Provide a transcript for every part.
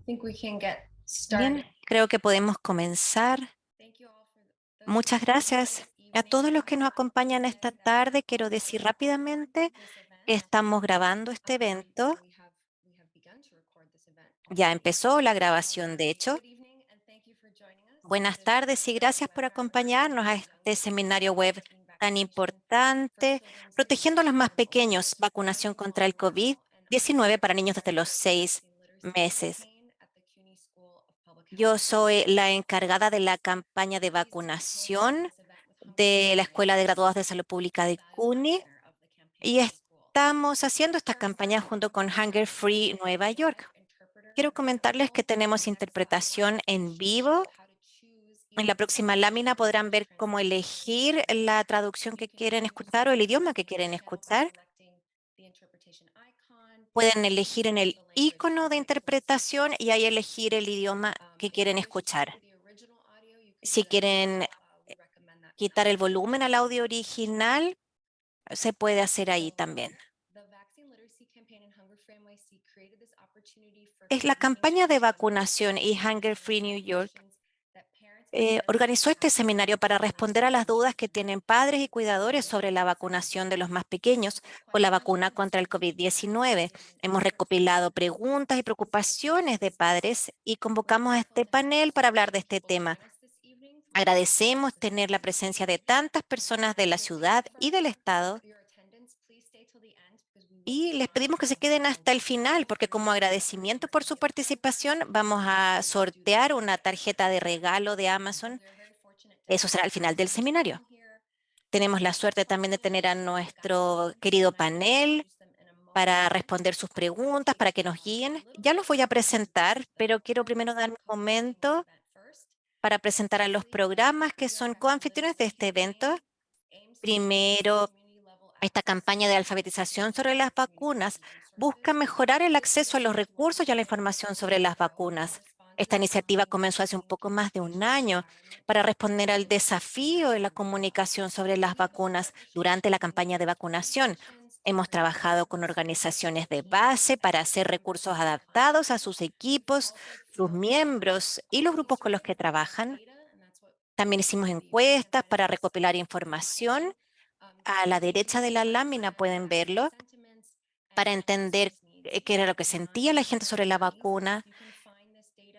Bien, creo que podemos comenzar. Muchas gracias a todos los que nos acompañan esta tarde. Quiero decir rápidamente que estamos grabando este evento. Ya empezó la grabación, de hecho. Buenas tardes y gracias por acompañarnos a este seminario web tan importante, protegiendo a los más pequeños, vacunación contra el COVID-19 para niños desde los 6 meses. Yo soy la encargada de la campaña de vacunación de la Escuela de Graduados de Salud Pública de CUNY y estamos haciendo esta campaña junto con Hunger Free Nueva York. Quiero comentarles que tenemos interpretación en vivo. En la próxima lámina podrán ver cómo elegir la traducción que quieren escuchar o el idioma que quieren escuchar. Pueden elegir en el icono de interpretación y ahí elegir el idioma que quieren escuchar. Si quieren quitar el volumen al audio original, se puede hacer ahí también. Es la campaña de vacunación y Hunger Free New York organizó este seminario para responder a las dudas que tienen padres y cuidadores sobre la vacunación de los más pequeños con la vacuna contra el COVID-19. Hemos recopilado preguntas y preocupaciones de padres y convocamos a este panel para hablar de este tema. Agradecemos tener la presencia de tantas personas de la ciudad y del estado y les pedimos que se queden hasta el final porque como agradecimiento por su participación vamos a sortear una tarjeta de regalo de Amazon. Eso será al final del seminario. Tenemos la suerte también de tener a nuestro querido panel para responder sus preguntas, para que nos guíen. Ya los voy a presentar, pero quiero primero dar un momento para presentar a los programas que son coanfitriones de este evento. Primero, esta campaña de alfabetización sobre las vacunas busca mejorar el acceso a los recursos y a la información sobre las vacunas. Esta iniciativa comenzó hace un poco más de un año para responder al desafío de la comunicación sobre las vacunas durante la campaña de vacunación. Hemos trabajado con organizaciones de base para hacer recursos adaptados a sus equipos, sus miembros y los grupos con los que trabajan. También hicimos encuestas para recopilar información. A la derecha de la lámina pueden verlo para entender qué era lo que sentía la gente sobre la vacuna.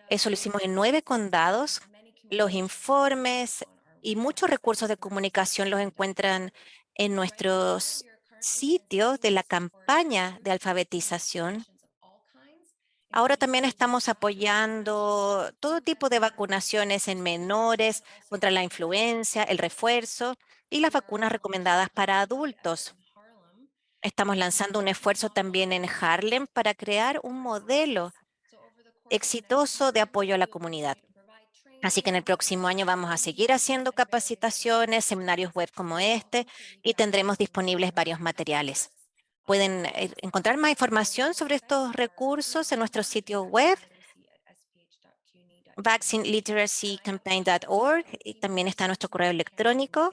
Eso lo hicimos en 9 condados. Los informes y muchos recursos de comunicación los encuentran en nuestros sitios de la campaña de alfabetización. Ahora también estamos apoyando todo tipo de vacunaciones en menores contra la influenza, el refuerzo y las vacunas recomendadas para adultos. Estamos lanzando un esfuerzo también en Harlem para crear un modelo exitoso de apoyo a la comunidad. Así que en el próximo año vamos a seguir haciendo capacitaciones, seminarios web como este y tendremos disponibles varios materiales. Pueden encontrar más información sobre estos recursos en nuestro sitio web, vaccineliteracycampaign.org, y también está nuestro correo electrónico.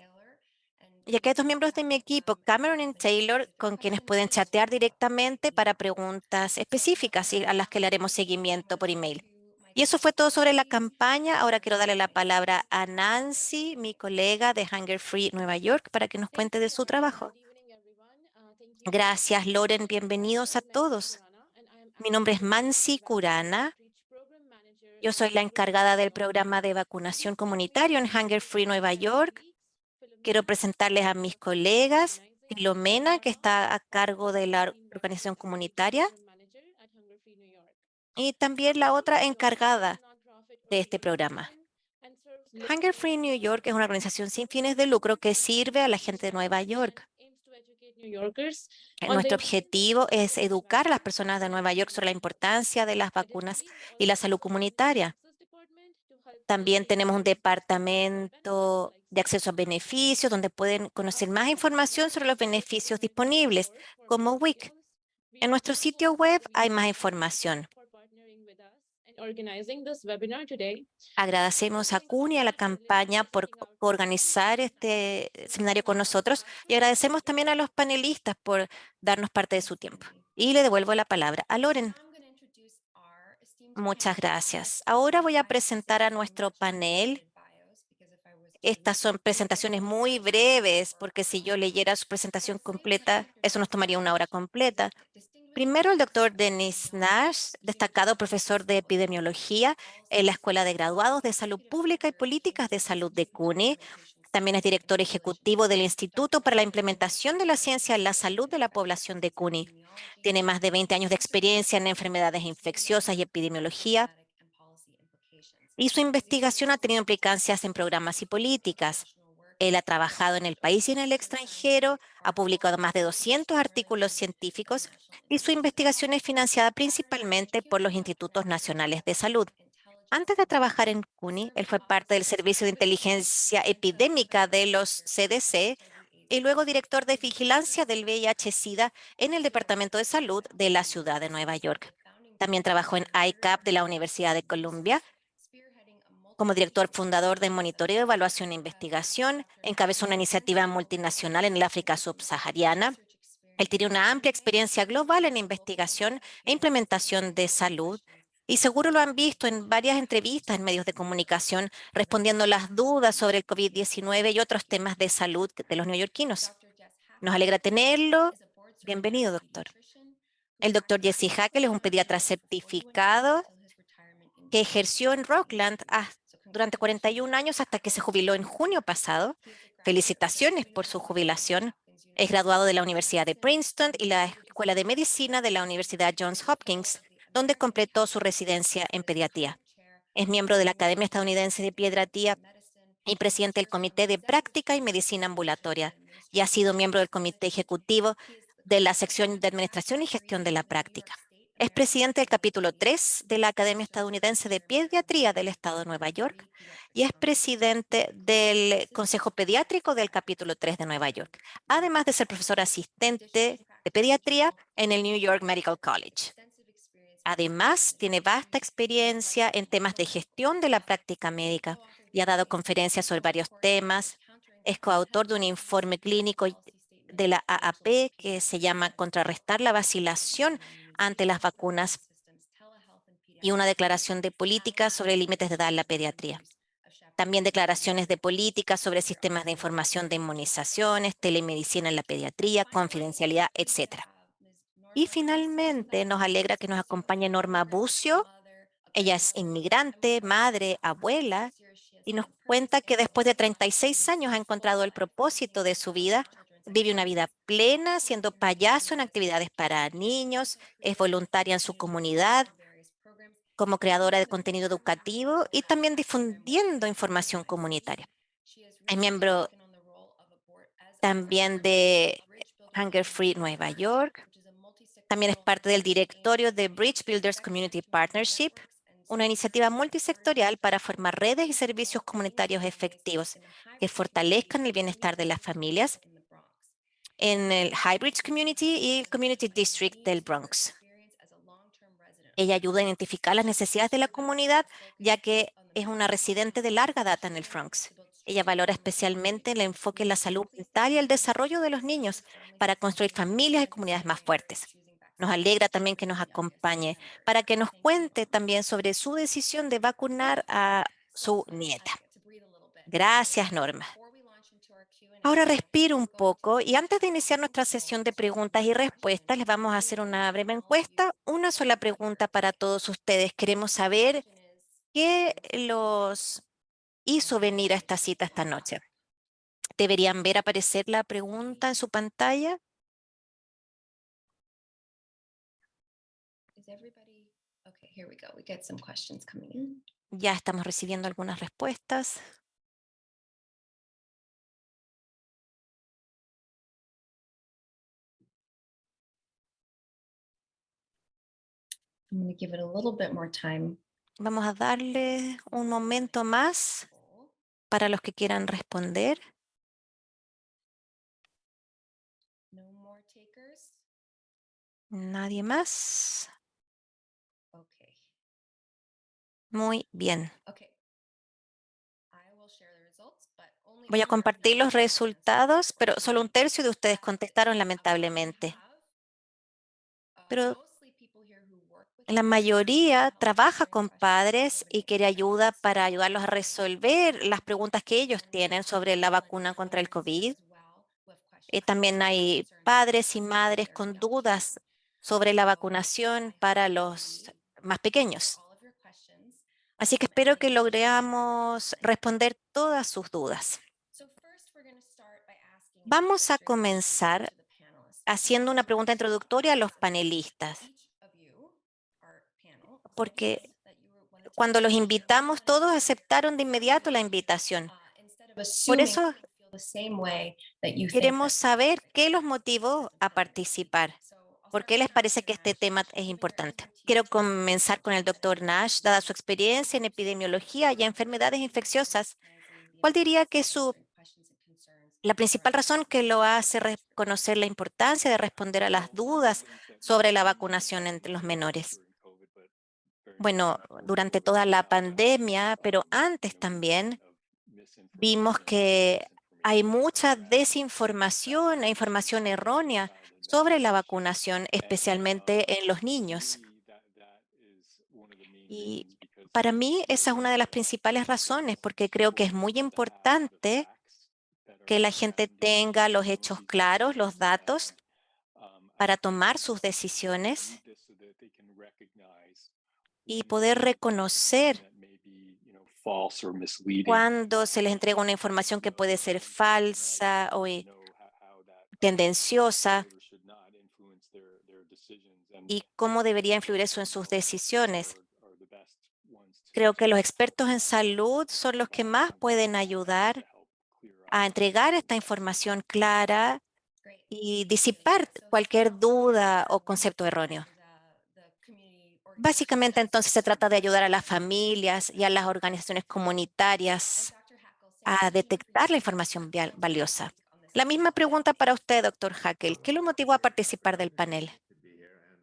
Y aquí hay dos miembros de mi equipo, Cameron y Taylor, con quienes pueden chatear directamente para preguntas específicas y a las que le haremos seguimiento por email. Y eso fue todo sobre la campaña. Ahora quiero darle la palabra a Nancy, mi colega de Hunger Free Nueva York, para que nos Thank cuente you, de su Loren, and trabajo. good evening, everyone. Thank you for Gracias, inviting me. Loren. Bienvenidos My a name is Mansi todos. Kurana, and I am Mi nombre es actually Mansi the Vaccine Kurana. Outreach Program Manager Yo at soy la Hunger encargada Free del New York. programa de vacunación This evening, comunitario en I'm Hunger joined Free by Nueva my York. colleagues, Quiero Philomena, presentarles a who's mis from the colegas, organizing Filomena, que está a cargo de la Vaccine organización Outreach comunitaria, Program Manager at Hunger Free New York. y también la Hunger Free otra New York is a encargada nonprofit de este programa. organization and serves Hunger Free listeners New York es una in organización sin rural fines de lucro communities que and sirve a la underprivileged gente de Nueva communities and York. aims to educate New Yorkers on the Nuestro importance of objetivo es taking their educar a las vaccines personas de before Nueva York entering sobre la school. importancia de las vacunas Additionally, we y la also salud have a community comunitaria. access department to help También tenemos un policymakers discover more benefits departamento like de safe acceso a vaccines. beneficios donde pueden conocer Our más website información sobre los provides beneficios informative disponibles, resource for como WIC. millennials. We En are nuestro very sitio grateful web to hay Human más Resources información. for partnering with us and organizing this webinar today. Also, Agradecemos a thanks CUNY y a la to Harlem campaña por Vaccine Outreach organizar and este Hunger Free seminario con New York nosotros y Vaccine agradecemos Outreach también a los Program. panelistas por darnos parte de su tiempo. Y le devuelvo la palabra a Loren. Muchas gracias. Ahora voy a presentar a nuestro panel. Estas son presentaciones muy breves, porque si yo leyera su presentación completa, eso nos tomaría una hora completa. Primero, el doctor Denis Nash, destacado profesor de epidemiología en la Escuela de Graduados de Salud Pública y Políticas de Salud de CUNY. También es director ejecutivo del Instituto para la Implementación de la Ciencia en la Salud de la Población de CUNY. Tiene más de 20 años de experiencia en enfermedades infecciosas y epidemiología, y su investigación ha tenido implicancias en programas y políticas. Él ha trabajado en el país y en el extranjero, ha publicado más de 200 artículos científicos y su investigación es financiada principalmente por los Institutos Nacionales de Salud. Antes de trabajar en CUNY, él fue parte del Servicio de Inteligencia Epidémica de los CDC y luego director de vigilancia del VIH-Sida en el Departamento de Salud de la ciudad de Nueva York. También trabajó en ICAP de la Universidad de Columbia como director fundador de Monitoreo, Evaluación e Investigación. Encabezó una iniciativa multinacional en el África subsahariana. Él tiene una amplia experiencia global en investigación e implementación de salud, y seguro lo han visto en varias entrevistas en medios de comunicación respondiendo las dudas sobre el COVID-19 y otros temas de salud de los neoyorquinos. Nos alegra tenerlo. Bienvenido, doctor. El doctor Jesse Hackel es un pediatra certificado que ejerció en Rockland durante 41 años hasta que se jubiló en junio pasado. Felicitaciones por su jubilación. Es graduado de la Universidad de Princeton y la Escuela de Medicina de la Universidad Johns Hopkins, donde completó su residencia en pediatría. Es miembro de la Academia Estadounidense de Pediatría y presidente del Comité de Práctica y Medicina Ambulatoria, y ha sido miembro del Comité Ejecutivo de la Sección de Administración y Gestión de la Práctica. Es presidente del capítulo 3 de la Academia Estadounidense de Pediatría del Estado de Nueva York y es presidente del Consejo Pediátrico del capítulo 3 de Nueva York, además de ser profesor asistente de pediatría en el New York Medical College. Además, tiene vasta experiencia en temas de gestión de la práctica médica y ha dado conferencias sobre varios temas. Es coautor de un informe clínico de la AAP que se llama Contrarrestar la vacilación ante las vacunas y una declaración de política sobre límites de edad en la pediatría. También declaraciones de política sobre sistemas de información de inmunizaciones, telemedicina en la pediatría, confidencialidad, etcétera. Y finalmente, nos alegra que nos acompañe Norma Bucio. Ella es inmigrante, madre, abuela, y nos cuenta que después de 36 años ha encontrado el propósito de su vida. Vive una vida plena siendo payaso en actividades para niños, es voluntaria en su comunidad como creadora de contenido educativo y también difundiendo información comunitaria. Es miembro también de Hunger Free Nueva York. También es parte del directorio de Bridge Builders Community Partnership, una iniciativa multisectorial para formar redes y servicios comunitarios efectivos que fortalezcan el bienestar de las familias en el Highbridge Community y el Community District del Bronx. Ella ayuda a identificar las necesidades de la comunidad, ya que es una residente de larga data en el Bronx. Ella valora especialmente el enfoque en la salud mental y el desarrollo de los niños para construir familias y comunidades más fuertes. Nos alegra también que nos acompañe para que nos cuente también sobre su decisión de vacunar a su nieta. Gracias, Norma. Ahora respiro un poco y antes de iniciar nuestra sesión de preguntas y respuestas, les vamos a hacer una breve encuesta. Una sola pregunta para todos ustedes. Queremos saber qué los hizo venir a esta cita esta noche. ¿Deberían ver aparecer la pregunta en su pantalla? Ya estamos recibiendo algunas respuestas. Vamos a darle un momento más para los que quieran responder. ¿Nadie más? Muy bien. Voy a compartir los resultados, pero solo un tercio de ustedes contestaron lamentablemente. Pero La mayoría trabaja con padres y quiere ayuda para ayudarlos a resolver las preguntas que ellos tienen sobre la vacuna contra el COVID. También hay padres y madres con dudas sobre la vacunación para los más pequeños. Así que espero que logremos responder todas sus dudas. Vamos a comenzar haciendo una pregunta introductoria a los panelistas, porque cuando los invitamos, todos aceptaron de inmediato la invitación. Por eso queremos saber qué los motivó a participar. ¿Por qué les parece que este tema es importante? Quiero comenzar con el doctor Nash, dada su experiencia en epidemiología y enfermedades infecciosas. ¿Cuál diría que es la principal razón que lo hace reconocer la importancia de responder a las dudas sobre la vacunación entre los menores? Bueno, durante toda la pandemia, pero antes también, vimos que hay mucha desinformación e información errónea sobre la vacunación, especialmente en los niños. Y para mí esa es una de las principales razones, porque creo que es muy importante que la gente tenga los hechos claros, los datos, para tomar sus decisiones y poder reconocer cuando se les entrega una información que puede ser falsa o tendenciosa y cómo debería influir eso en sus decisiones. Creo que los expertos en salud son los que más pueden ayudar a entregar esta información clara y disipar cualquier duda o concepto erróneo. Básicamente, entonces, se trata de ayudar a las familias y a las organizaciones comunitarias a detectar la información valiosa. La misma pregunta para usted, doctor Hackel. ¿Qué lo motivó a participar del panel?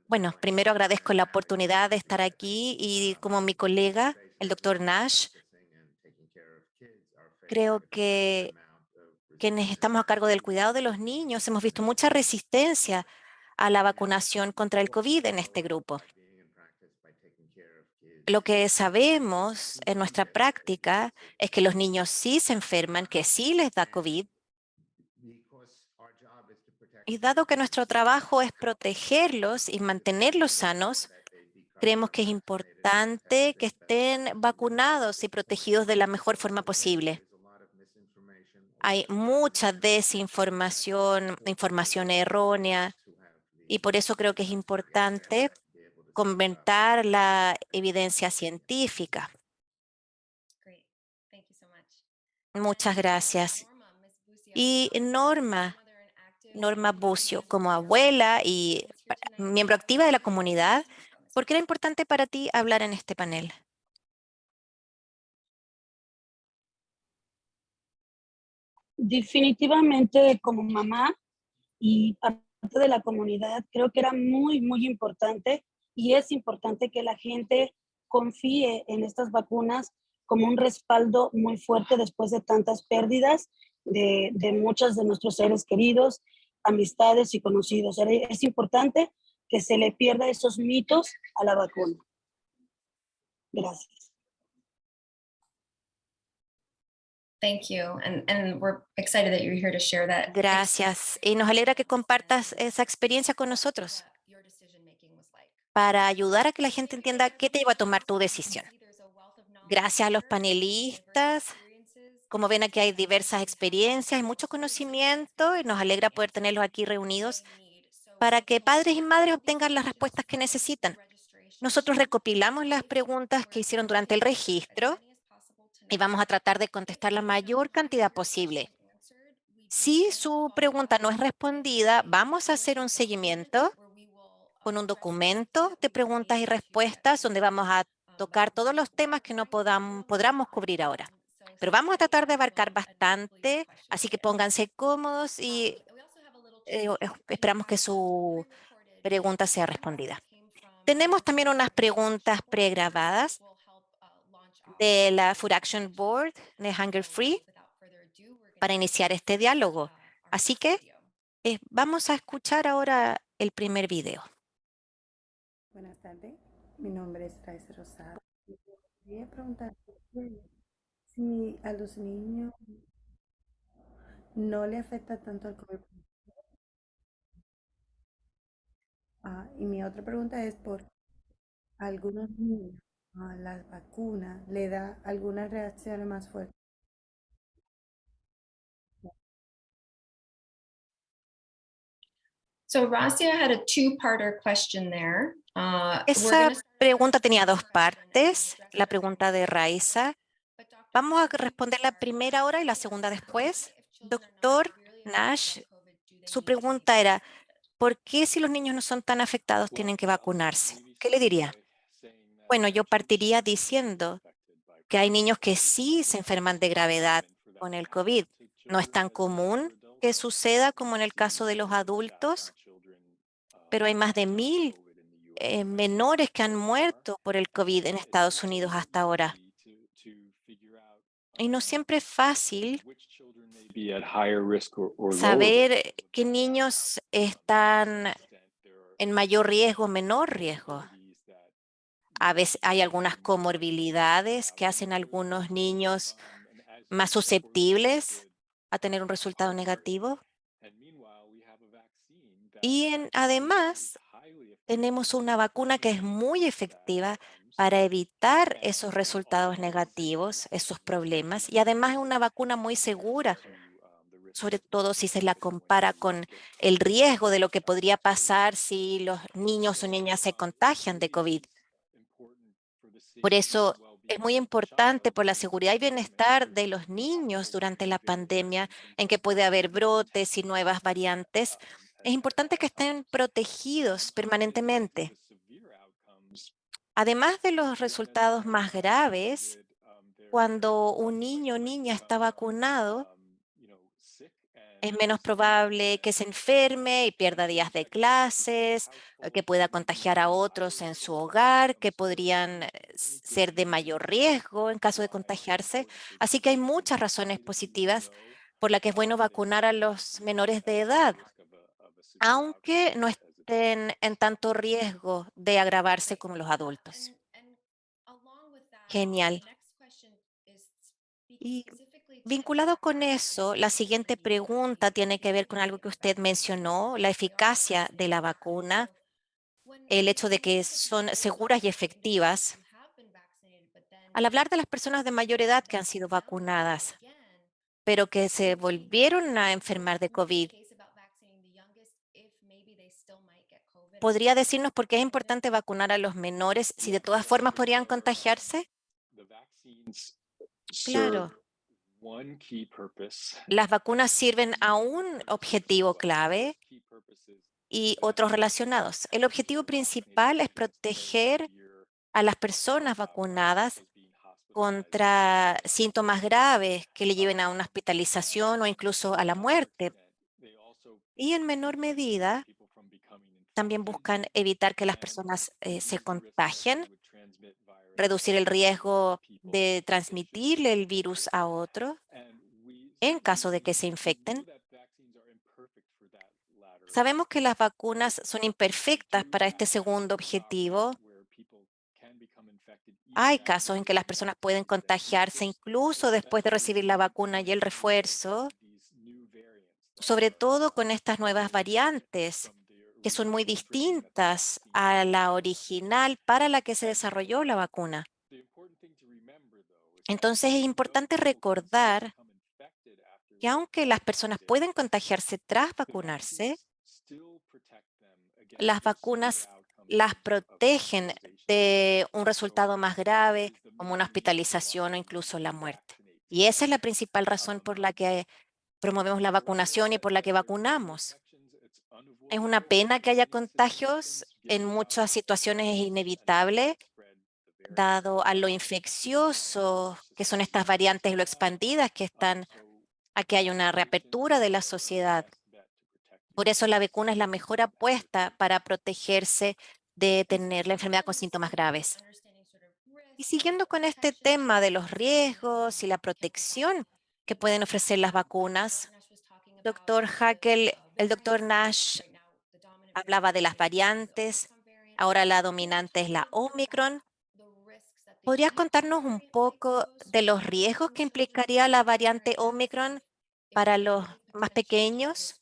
Bueno, primero agradezco la oportunidad de estar aquí y como mi colega, el doctor Nash, creo que quienes estamos a cargo del cuidado de los niños hemos visto mucha resistencia a la vacunación contra el COVID en este grupo. Lo que sabemos en nuestra práctica es que los niños sí se enferman, que sí les da COVID, y dado que nuestro trabajo es protegerlos y mantenerlos sanos, creemos que es importante que estén vacunados y protegidos de la mejor forma posible. Hay mucha desinformación, información errónea, y por eso creo que es importante comentar la evidencia científica. Muchas gracias. Y Norma Bucio, como abuela y miembro activa de la comunidad, ¿por qué era importante para ti hablar en este panel? Definitivamente como mamá y parte de la comunidad, creo que era muy, muy importante y es importante que la gente confíe en estas vacunas como un respaldo muy fuerte después de tantas pérdidas de muchos de nuestros seres queridos, amistades y conocidos. Es importante que se le pierda esos mitos a la vacuna. Gracias. Thank you. And we're excited that you're here to share that. Gracias. Y nos alegra que compartas esa experiencia con nosotros para ayudar a que la gente entienda qué te llevó a tomar tu decisión. Gracias a los panelistas. Como ven, aquí hay diversas experiencias y mucho conocimiento y nos alegra poder tenerlos aquí reunidos para que padres y madres obtengan las respuestas que necesitan. Nosotros recopilamos las preguntas que hicieron durante el registro y vamos a tratar de contestar la mayor cantidad posible. Si su pregunta no es respondida, vamos a hacer un seguimiento con un documento de preguntas y respuestas donde vamos a tocar todos los temas que no podamos cubrir ahora. Pero vamos a tratar de abarcar bastante, así que pónganse cómodos y esperamos que su pregunta sea respondida. Tenemos también unas preguntas pregrabadas de la Food Action Board de Hunger Free para iniciar este diálogo. Así que vamos a escuchar ahora el primer video. Buenas tardes. Mi nombre es Raíz Rosado. Quería preguntar si a los niños no le afecta tanto el COVID. Y mi otra pregunta es por algunos niños a las vacunas le da algunas reacciones más fuertes. So Rasia had a two-parter question there. We're Esa gonna start pregunta tenía dos question and partes, address la the pregunta de Raiza. but Dr. Vamos a Nash, responder la primera ahora y la segunda después. if children are not Doctor severely affected Nash, by COVID, do they su need to be pregunta era, vaccinated? ¿por qué si los niños no son tan afectados tienen que vacunarse? ¿Qué le diría? Bueno, yo partiría diciendo que hay niños que sí se enferman de gravedad con el COVID. No es tan común que suceda como en el caso de los adultos, pero hay más de 1.000 menores que han muerto por el COVID en Estados Unidos hasta ahora. Y no siempre es fácil saber qué niños están en mayor riesgo o menor riesgo. A veces hay algunas comorbilidades que hacen a algunos niños más susceptibles a tener un resultado negativo. Y además, tenemos una vacuna que es muy efectiva para evitar esos resultados negativos, esos problemas. Y además es una vacuna muy segura, sobre todo si se la compara con el riesgo de lo que podría pasar si los niños o niñas se contagian de COVID. Por eso es muy importante por la seguridad y bienestar de los niños durante la pandemia, en que puede haber brotes y nuevas variantes. Es importante que estén protegidos permanentemente. Además de los resultados más graves, cuando un niño o niña está vacunado, es menos probable que se enferme y pierda días de clases, que pueda contagiar a otros en su hogar, que podrían ser de mayor riesgo en caso de contagiarse. Así que hay muchas razones positivas por las que es bueno vacunar a los menores de edad, aunque no estén en tanto riesgo de agravarse como los adultos. And along with that, Genial. the next question is speaking Y specifically to the vinculado con eso, la vaccination siguiente pregunta tiene que ver con algo que usted mencionó, la eficacia de la vacuna, el hecho de que son seguras y efectivas. Al hablar de las personas de mayor edad que han sido vacunadas, pero que se volvieron a enfermar de COVID, ¿podría decirnos por qué es importante vacunar a los menores si de todas formas podrían contagiarse? Claro. Las vacunas sirven a un objetivo clave y otros relacionados. El objetivo principal es proteger a las personas vacunadas contra síntomas graves que le lleven a una hospitalización o incluso a la muerte. Y en menor medida, también buscan evitar que las personas se contagien, reducir el riesgo de transmitirle el virus a otro en caso de que se infecten. Sabemos que las vacunas son imperfectas para este segundo objetivo. Hay casos en que las personas pueden contagiarse incluso después de recibir la vacuna y el refuerzo, sobre todo con estas nuevas variantes que son muy distintas a la original para la que se desarrolló la vacuna. Entonces es importante recordar que aunque las personas pueden contagiarse tras vacunarse, las vacunas las protegen de un resultado más grave, como una hospitalización o incluso la muerte. Y esa es la principal razón por la que promovemos la vacunación y por la que vacunamos. Es una pena que haya contagios. En muchas situaciones es inevitable, dado a lo infeccioso que son estas variantes, lo expandidas que están, a que hay una reapertura de la sociedad. Por eso la vacuna es la mejor apuesta para protegerse de tener la enfermedad con síntomas graves. Y siguiendo con este tema de los riesgos y la protección que pueden ofrecer las vacunas, doctor Hackel, el doctor Nash hablaba de las variantes. Ahora la dominante es la Omicron. ¿Podrías contarnos un poco de los riesgos que implicaría la variante Omicron para los más pequeños?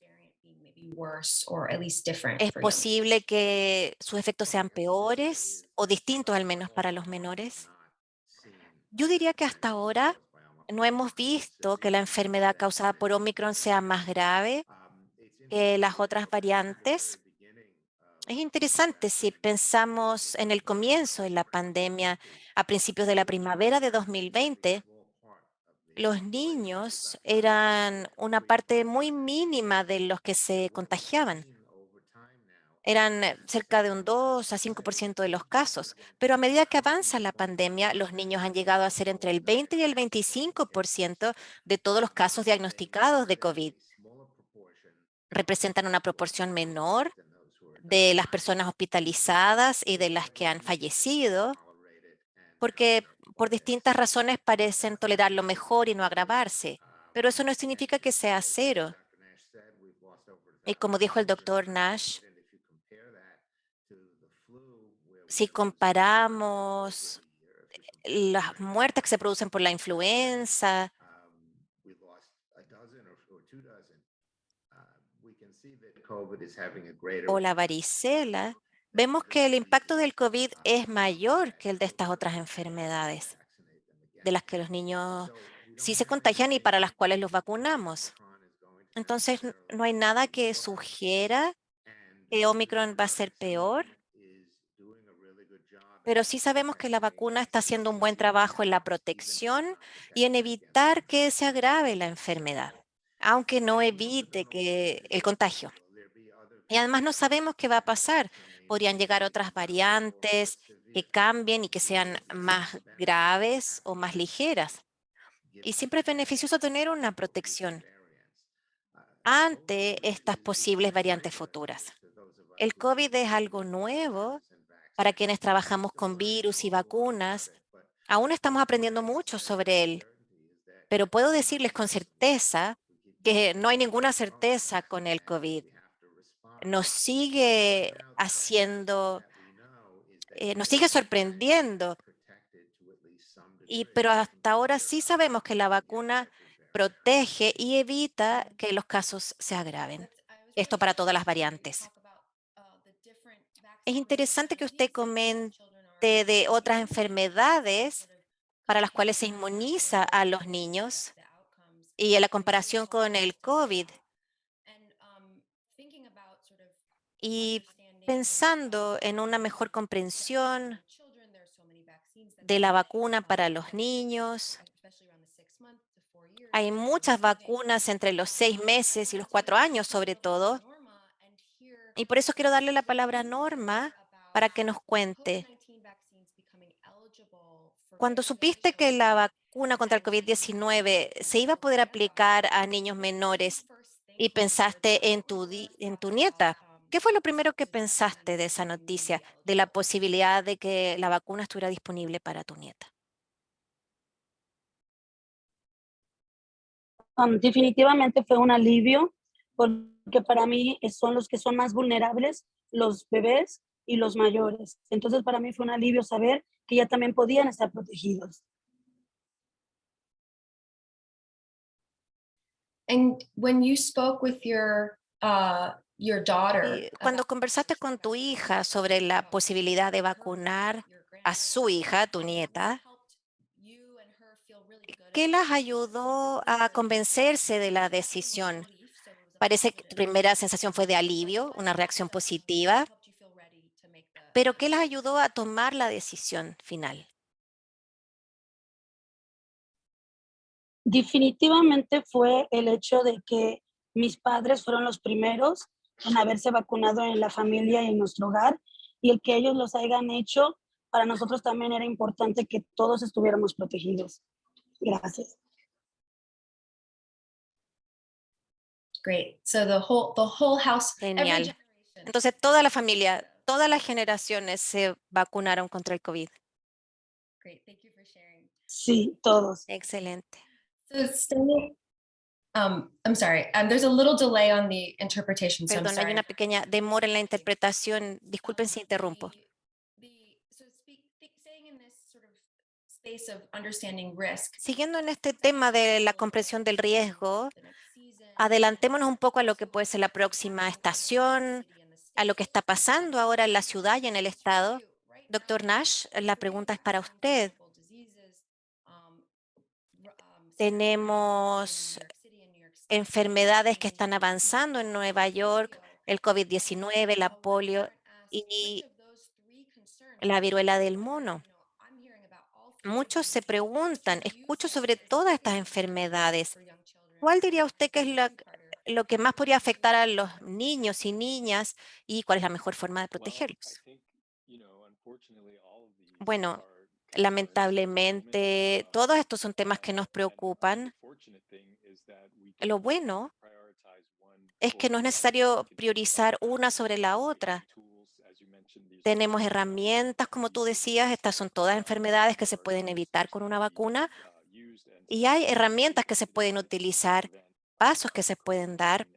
Worse or at least different ¿Es for younger. posible que sus efectos sean peores o distintos al menos para los menores? Yo diría que hasta ahora no hemos visto que la enfermedad causada por Omicron sea más grave que las otras variantes. Es interesante si pensamos en el comienzo de la pandemia, a principios de la primavera de 2020, los niños eran una parte muy mínima de los que se contagiaban. Eran cerca de un 2 a 5% de los casos, pero a medida que avanza la pandemia, los niños han llegado a ser entre el 20 y el 25% de todos los casos diagnosticados de COVID. Representan una proporción menor de las personas hospitalizadas y de las que han fallecido, porque por distintas razones parecen tolerarlo mejor y no agravarse, pero eso no significa que sea cero. Y como dijo el doctor Nash, si comparamos las muertes que se producen por la influenza o la varicela, vemos que el impacto del COVID es mayor que el de estas otras enfermedades, de las que los niños sí se contagian y para las cuales los vacunamos. Entonces, no hay nada que sugiera que Omicron va a ser peor, pero sí sabemos que la vacuna está haciendo un buen trabajo en la protección y en evitar que se agrave la enfermedad, aunque no evite que el contagio. Y además no sabemos qué va a pasar. Podrían llegar otras variantes que cambien y que sean más graves o más ligeras. Y siempre es beneficioso tener una protección ante estas posibles variantes futuras. El COVID es algo nuevo para quienes trabajamos con virus y vacunas. Aún estamos aprendiendo mucho sobre él, pero puedo decirles con certeza que no hay ninguna certeza con el COVID. Nos sigue haciendo, nos sigue sorprendiendo, pero hasta ahora sí sabemos que la vacuna protege y evita que los casos se agraven. Esto para todas las variantes. Es interesante que usted comente de otras enfermedades para las cuales se inmuniza a los niños y en la comparación con el COVID. Y pensando en una mejor comprensión de la vacuna para los niños, hay muchas vacunas entre los 6 meses y los 4 años sobre todo. Y por eso quiero darle la palabra a Norma para que nos cuente. Cuando supiste que la vacuna contra el COVID-19 se iba a poder aplicar a niños menores y pensaste en tu nieta, ¿qué fue lo primero que pensaste de esa noticia, de la posibilidad de que la vacuna estuviera disponible para tu nieta? Definitivamente fue un alivio, porque para mí son los que son más vulnerables, los bebés y los mayores. Entonces, para mí fue un alivio saber que ya también podían estar protegidos. And when you spoke with your daughter Y cuando about conversaste con tu hija sobre la posibilidad de vacunar a su hija, tu nieta, ¿qué las ayudó a convencerse de la decisión? Parece que tu primera sensación fue de alivio, una reacción positiva, pero ¿qué las ayudó a tomar la decisión final? Definitivamente fue el hecho de que mis padres fueron los primeros en haberse vacunado en la familia y en nuestro hogar, y el que ellos los hayan hecho, para nosotros también era importante que todos estuviéramos protegidos. Gracias. great. So the whole house, every Genial. generation. Entonces, toda la familia, todas las generaciones se vacunaron contra el COVID. Great. Thank you for sharing. Sí, todos. Excelente. So I'm sorry. There's a little delay on the interpretation, so I'm Perdón, hay sorry. una pequeña demora en la interpretación. Disculpen si interrumpo. Siguiendo en este tema de la comprensión del riesgo, adelantémonos un poco a lo que puede ser la próxima estación, a lo que está pasando ahora en la ciudad y en el estado. Doctor Nash, la pregunta es para usted. Tenemos enfermedades que están avanzando en Nueva York, el COVID-19, la polio y la viruela del mono. Muchos se preguntan, escucho sobre todas estas enfermedades. ¿Cuál diría usted que es lo que más podría afectar a los niños y niñas y cuál es la mejor forma de protegerlos? Bueno, lamentablemente, todos estos son temas que nos preocupan. Lo bueno es que no es necesario priorizar una sobre la otra. Tenemos herramientas, como tú decías, estas son todas enfermedades que se pueden evitar con una vacuna y hay herramientas que se pueden utilizar, pasos que se pueden dar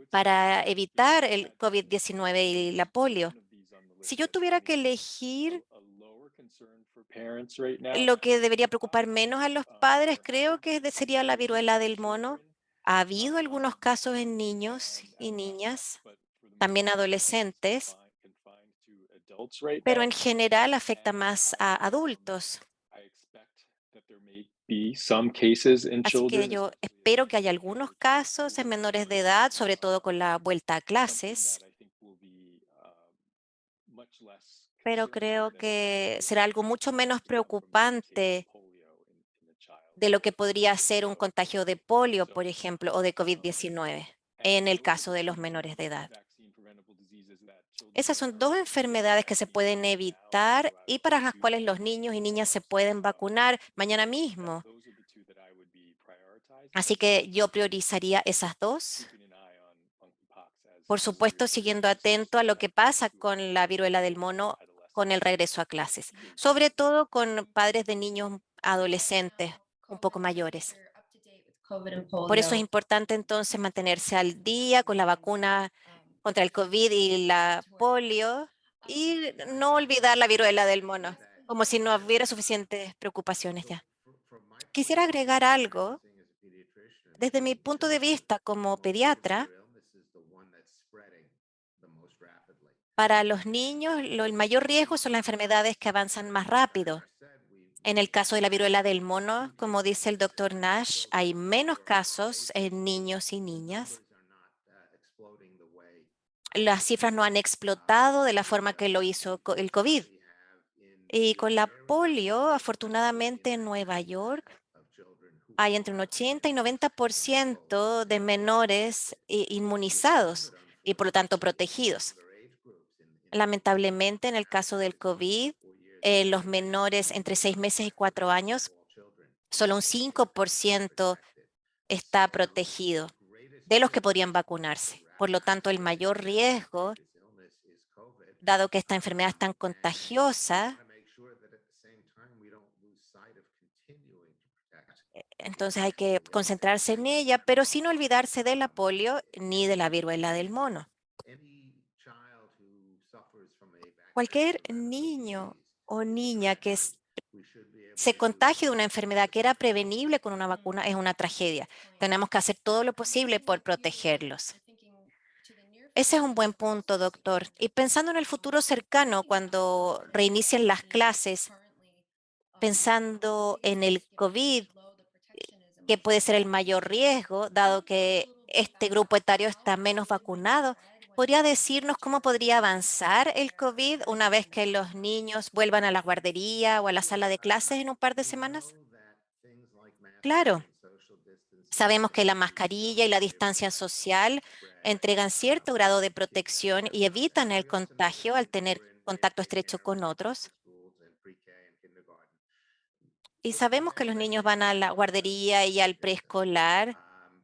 para evitar el COVID-19 y la polio. Si yo tuviera que elegir lo que debería preocupar menos a los padres, creo que sería la viruela del mono. Ha habido algunos casos en niños y niñas, también adolescentes, pero en general afecta más a adultos. Así que yo espero que haya algunos casos en menores de edad, sobre todo con la vuelta a clases, pero creo que será algo mucho menos preocupante de lo que podría ser un contagio de polio, por ejemplo, o de COVID-19 en el caso de los menores de edad. Esas son dos enfermedades que se pueden evitar y para las cuales los niños y niñas se pueden vacunar mañana mismo. Así que yo priorizaría esas dos. Por supuesto, siguiendo atento a lo que pasa con la viruela del mono con el regreso a clases, sobre todo con padres de niños adolescentes un poco mayores. Por eso es importante entonces mantenerse al día con la vacuna contra el COVID y la polio y no olvidar la viruela del mono, como si no hubiera suficientes preocupaciones ya. Quisiera agregar algo. Desde mi punto de vista como pediatra, para los niños el mayor riesgo son las enfermedades que avanzan más rápido. En el caso de la viruela del mono, como dice el doctor Nash, hay menos casos en niños y niñas. Las cifras no han explotado de la forma que lo hizo el COVID. Y con la polio, afortunadamente en Nueva York, hay entre un 80 y 90% de menores inmunizados y por lo tanto protegidos. Lamentablemente, en el caso del COVID, los menores entre 6 meses y 4 años, solo un 5% está protegido de los que podrían vacunarse. Por lo tanto, el mayor riesgo, dado que esta enfermedad es tan contagiosa, entonces hay que concentrarse en ella, pero sin olvidarse de la polio ni de la viruela del mono. Cualquier niño o niña que se contagie de una enfermedad que era prevenible con una vacuna es una tragedia. Tenemos que hacer todo lo posible por protegerlos. Ese es un buen punto, doctor. Y pensando en el futuro cercano, cuando reinicien las clases, pensando en el COVID, que puede ser el mayor riesgo, dado que este grupo etario está menos vacunado, ¿podría decirnos cómo podría avanzar el COVID una vez que los niños vuelvan a la guardería o a la sala de clases en un par de semanas? Claro, sabemos que la mascarilla y la distancia social entregan cierto grado de protección y evitan el contagio al tener contacto estrecho con otros. Y sabemos que los niños van a la guardería y al preescolar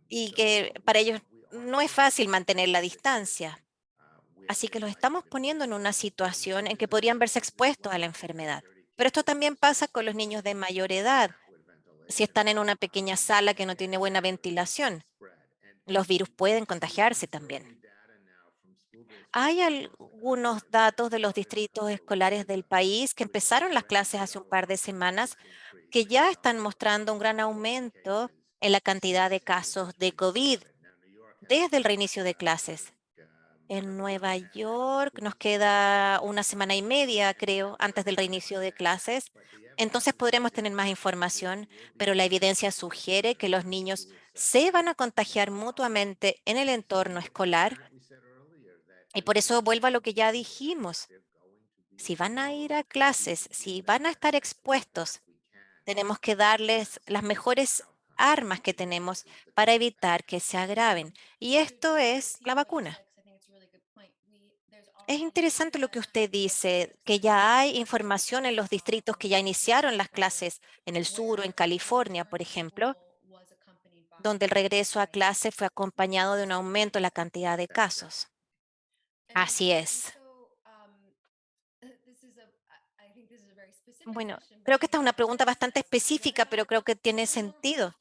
y que para ellos no es fácil mantener la distancia. Así que los estamos poniendo en una situación en que podrían verse expuestos a la enfermedad. Pero esto también pasa con los niños de mayor edad. Si están en una pequeña sala que no tiene buena ventilación, los virus pueden contagiarse también. Hay algunos datos de los distritos escolares del país que empezaron las clases hace un par de semanas que ya están mostrando un gran aumento en la cantidad de casos de COVID desde el reinicio de clases. En Nueva York nos queda una semana y media, creo, antes del reinicio de clases. Entonces podremos tener más información, pero la evidencia sugiere que los niños se van a contagiar mutuamente en el entorno escolar. Y por eso vuelvo a lo que ya dijimos. Si van a ir a clases, si van a estar expuestos, tenemos que darles las mejores armas que tenemos para evitar que se agraven. Y esto es la vacuna. Es interesante lo que usted dice, que ya hay información en los distritos que ya iniciaron las clases en el sur o en California, por ejemplo, donde el regreso a clase fue acompañado de un aumento en la cantidad de casos. Así es. Bueno, creo que esta es una pregunta bastante específica, pero creo que tiene sentido.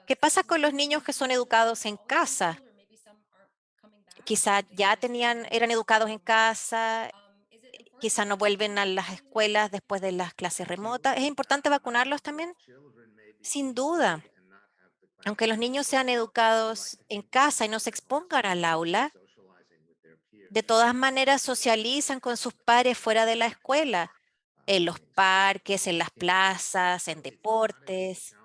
¿Qué pasa con los niños que son educados en casa? Quizá ya eran educados en casa, quizá no vuelven a las escuelas después de las clases remotas. ¿Es importante vacunarlos también? Sin duda. Aunque los niños sean educados en casa y no se expongan al aula, de todas maneras socializan con sus pares fuera de la escuela, en los parques, en las plazas, en deportes.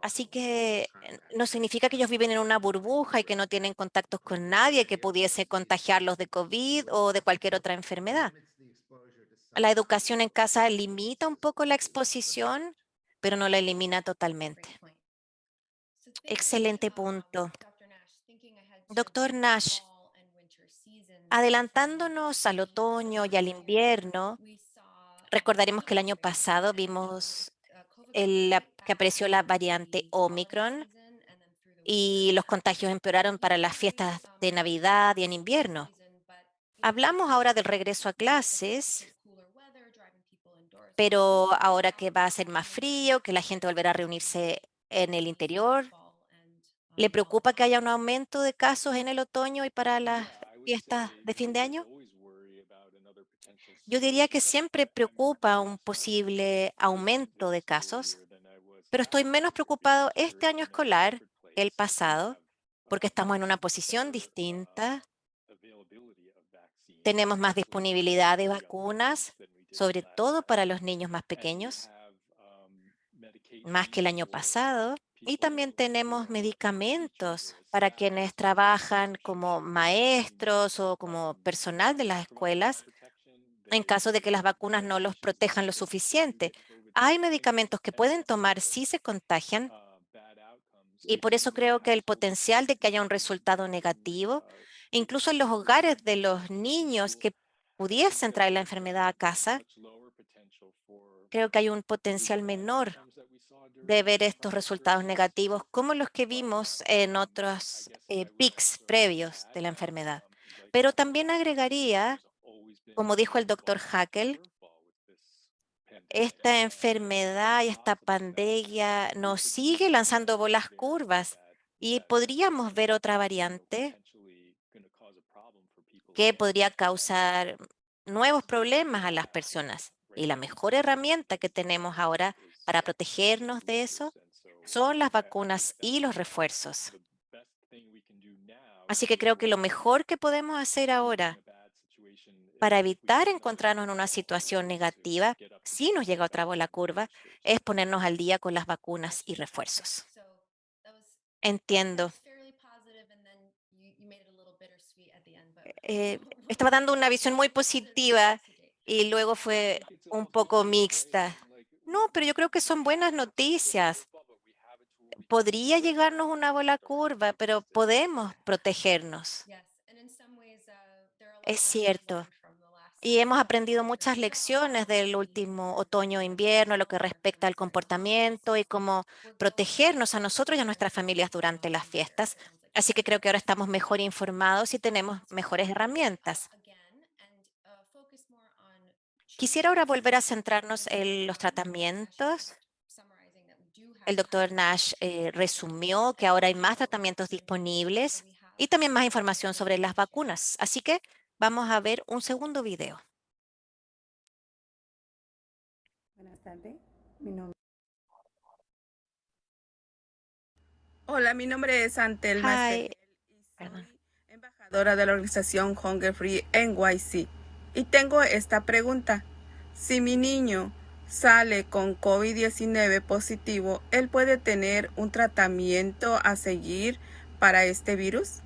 Así que no significa que ellos viven en una burbuja y que no tienen contactos con nadie que pudiese contagiarlos de COVID o de cualquier otra enfermedad. La educación en casa limita un poco la exposición, pero no la elimina totalmente. Excelente punto. Doctor Nash, adelantándonos al otoño y al invierno, recordaremos que el año pasado vimos que apareció la variante Omicron y los contagios empeoraron para las fiestas de Navidad y en invierno. Hablamos ahora del regreso a clases, pero ahora que va a ser más frío, que la gente volverá a reunirse en el interior, ¿le preocupa que haya un aumento de casos en el otoño y para las fiestas de fin de año? Yo diría que siempre preocupa un posible aumento de casos, pero estoy menos preocupado este año escolar que el pasado, porque estamos en una posición distinta. Tenemos más disponibilidad de vacunas, sobre todo para los niños más pequeños, más que el año pasado. Y también tenemos medicamentos para quienes trabajan como maestros o como personal de las escuelas en caso de que las vacunas no los protejan lo suficiente. Hay medicamentos que pueden tomar si se contagian y por eso creo que el potencial de que haya un resultado negativo, incluso en los hogares de los niños que pudiesen traer la enfermedad a casa, creo que hay un potencial menor de ver estos resultados negativos como los que vimos en otros pics previos de la enfermedad. Pero también agregaría, como dijo el doctor Hackel, esta enfermedad y esta pandemia nos sigue lanzando bolas curvas y podríamos ver otra variante que podría causar nuevos problemas a las personas. Y la mejor herramienta que tenemos ahora para protegernos de eso son las vacunas y los refuerzos. Así que creo que lo mejor que podemos hacer ahora para evitar encontrarnos en una situación negativa, si nos llega otra bola curva, es ponernos al día con las vacunas y refuerzos. Entiendo. Estaba dando una visión muy positiva y luego fue un poco mixta. No, pero yo creo que son buenas noticias. Podría llegarnos una bola curva, pero podemos protegernos. Es cierto. Y hemos aprendido muchas lecciones del último otoño e invierno, lo que respecta al comportamiento y cómo protegernos a nosotros y a nuestras familias durante las fiestas. Así que creo que ahora estamos mejor informados y tenemos mejores herramientas. Quisiera ahora volver a centrarnos en los tratamientos. El doctor Nash resumió que ahora hay más tratamientos disponibles y también más información sobre las vacunas. Así que vamos a ver un segundo video. Buenas tardes. Mi nombre Hola, mi nombre es Antelma Hi, Espejel y perdón. soy embajadora de la organización Hunger Free NYC. Y tengo esta pregunta. Si mi niño sale con COVID-19 positivo, ¿él puede tener un tratamiento a seguir para este virus?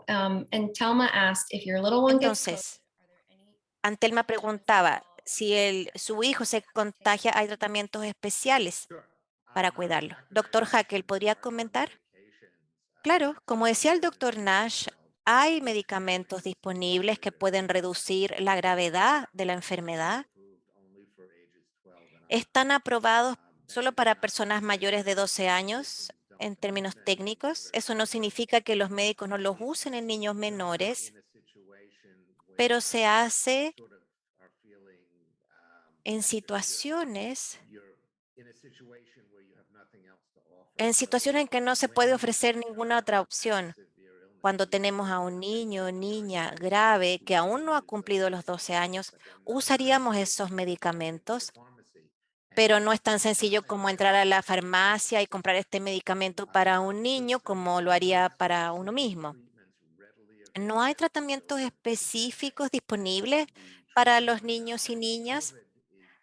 And Telma asked if your little one gets COVID, Entonces, are there any Antelma preguntaba protocols si su hijo se contagia, ¿hay tratamientos especiales para cuidarlo? Doctor Hackel, ¿podría comentar? Claro, como decía el doctor Nash, hay medicamentos disponibles que pueden reducir la gravedad de la enfermedad. Están aprobados solo para personas mayores de 12 años en términos técnicos. Eso no significa que los médicos no los usen en niños menores, pero se hace en situaciones en que no se puede ofrecer ninguna otra opción. Cuando tenemos a un niño o niña grave que aún no ha cumplido los 12 años, usaríamos esos medicamentos, pero no es tan sencillo como entrar a la farmacia y comprar este medicamento para un niño como lo haría para uno mismo. No hay tratamientos específicos disponibles para los niños y niñas.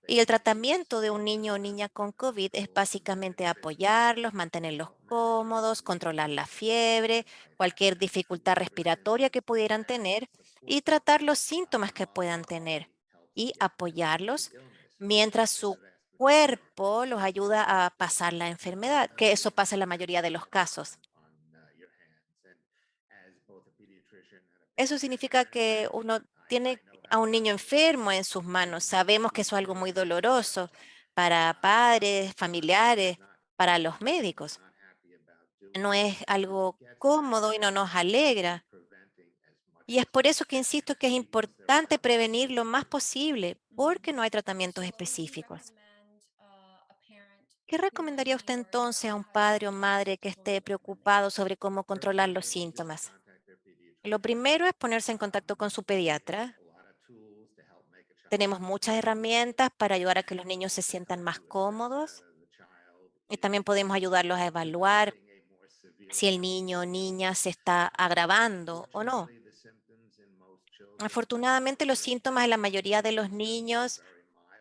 Y el tratamiento de un niño o niña con COVID es básicamente apoyarlos, mantenerlos cómodos, controlar la fiebre, cualquier dificultad respiratoria que pudieran tener y tratar los síntomas que puedan tener y apoyarlos mientras su cuerpo los ayuda a pasar la enfermedad, que eso pasa en la mayoría de los casos. Eso significa que uno tiene a un niño enfermo en sus manos. Sabemos que eso es algo muy doloroso para padres, familiares, para los médicos. No es algo cómodo y no nos alegra. Y es por eso que insisto que es importante prevenir lo más posible, porque no hay tratamientos específicos. ¿Qué recomendaría usted entonces a un padre o madre que esté preocupado sobre cómo controlar los síntomas? Lo primero es ponerse en contacto con su pediatra. Tenemos muchas herramientas para ayudar a que los niños se sientan más cómodos y también podemos ayudarlos a evaluar si el niño o niña se está agravando o no. Afortunadamente, los síntomas en la mayoría de los niños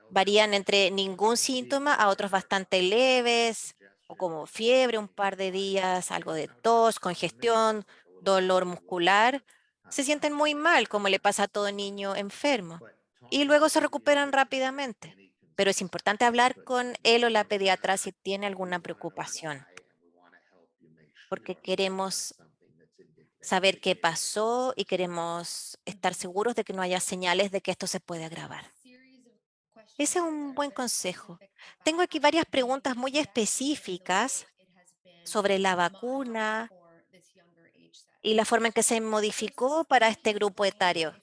varían entre ningún síntoma a otros bastante leves, o como fiebre un par de días, algo de tos, congestión, dolor muscular. Se sienten muy mal, como le pasa a todo niño enfermo, y luego se recuperan rápidamente. Pero es importante hablar con él o la pediatra si tiene alguna preocupación, porque queremos saber qué pasó y queremos estar seguros de que no haya señales de que esto se puede agravar. Ese es un buen consejo. Tengo aquí varias preguntas muy específicas sobre la vacuna y la forma en que se modificó para este grupo etario.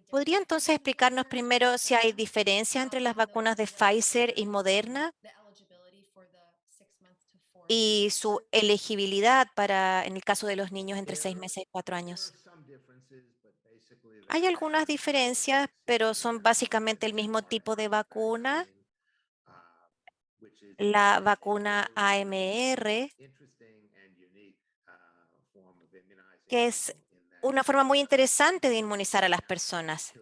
¿Podría entonces explicarnos primero si hay diferencias entre las vacunas de Pfizer y Moderna y su elegibilidad para, en el caso de los niños entre 6 meses y 4 años? Hay algunas diferencias, pero son básicamente el mismo tipo de vacuna. La vacuna AMR, que es una forma muy interesante de inmunizar a las personas.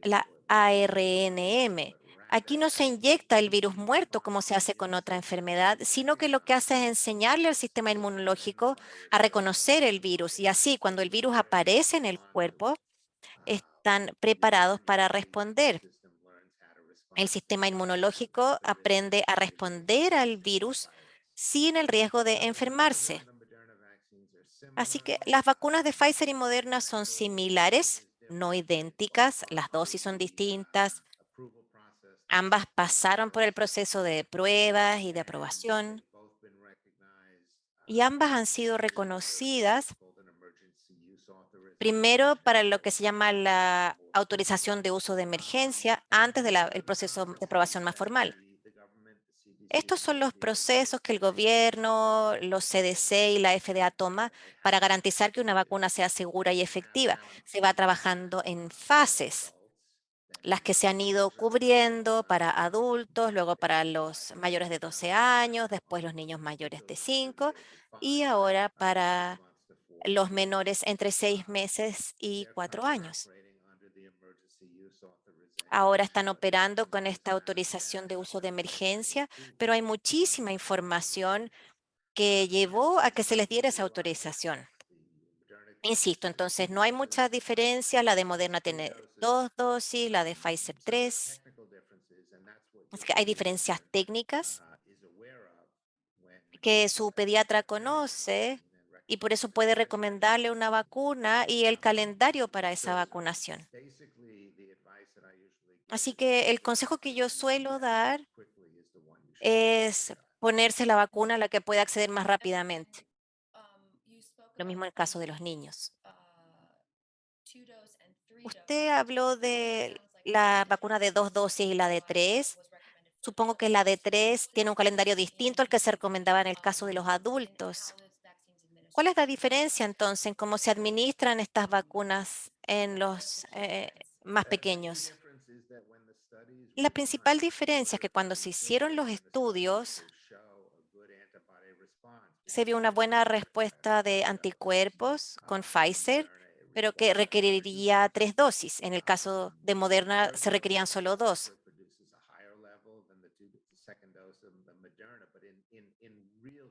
La ARNM. Aquí no se inyecta el virus muerto como se hace con otra enfermedad, sino que lo que hace es enseñarle al sistema inmunológico a reconocer el virus y así cuando el virus aparece en el cuerpo, están preparados para responder. El sistema inmunológico aprende a responder al virus sin el riesgo de enfermarse. Así que las vacunas de Pfizer y Moderna son similares, no idénticas, las dosis son distintas. Ambas pasaron por el proceso de pruebas y de aprobación y ambas han sido reconocidas primero para lo que se llama la autorización de uso de emergencia antes del proceso de aprobación más formal. Estos son los procesos que el gobierno, los CDC y la FDA toma para garantizar que una vacuna sea segura y efectiva. Se va trabajando en fases, las que se han ido cubriendo para adultos, luego para los mayores de 12 años, después los niños mayores de 5 y ahora para los menores entre 6 meses y 4 años. Ahora están operando con esta autorización de uso de emergencia, pero hay muchísima información que llevó a que se les diera esa autorización. Insisto, entonces no hay mucha diferencia. La de Moderna tiene 2 dosis, la de Pfizer 3. Es que hay diferencias técnicas que su pediatra conoce y por eso puede recomendarle una vacuna y el calendario para esa vacunación. Así que el consejo que yo suelo dar es ponerse la vacuna a la que pueda acceder más rápidamente. Lo mismo en el caso de los niños. Usted habló de la vacuna de 2 dosis y la de 3. Supongo que la de 3 tiene un calendario distinto al que se recomendaba en el caso de los adultos. ¿Cuál es la diferencia entonces en cómo se administran estas vacunas en los más pequeños? La principal diferencia es que cuando se hicieron los estudios, se vio una buena respuesta de anticuerpos con Pfizer, pero que requeriría 3 dosis. En el caso de Moderna se requerían solo 2.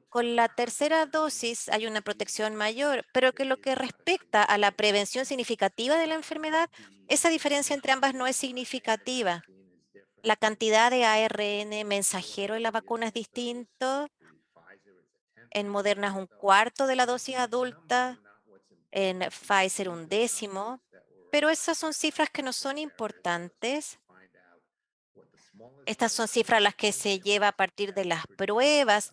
Con la tercera dosis hay una protección mayor, pero que lo que respecta a la prevención significativa de la enfermedad, esa diferencia entre ambas no es significativa. La cantidad de ARN mensajero en la vacuna es distinto. En Moderna es un cuarto de la dosis adulta, en Pfizer un décimo, pero esas son cifras que no son importantes. Estas son cifras las que se lleva a partir de las pruebas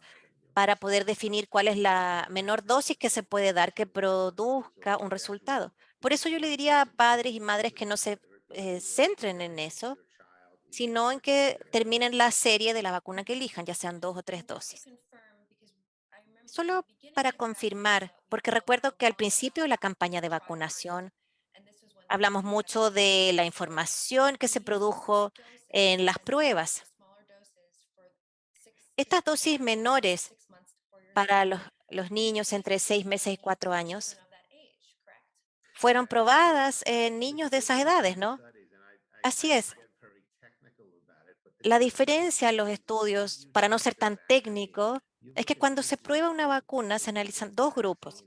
para poder definir cuál es la menor dosis que se puede dar que produzca un resultado. Por eso yo le diría a padres y madres que no se centren en eso, sino en que terminen la serie de la vacuna que elijan, ya sean 2 o 3 dosis. Solo para confirmar, porque recuerdo que al principio de la campaña de vacunación hablamos mucho de la información que se produjo en las pruebas. Estas dosis menores para los niños entre 6 meses y 4 años fueron probadas en niños de esas edades, ¿no? Así es. La diferencia en los estudios, para no ser tan técnico, es que cuando se prueba una vacuna se analizan dos grupos.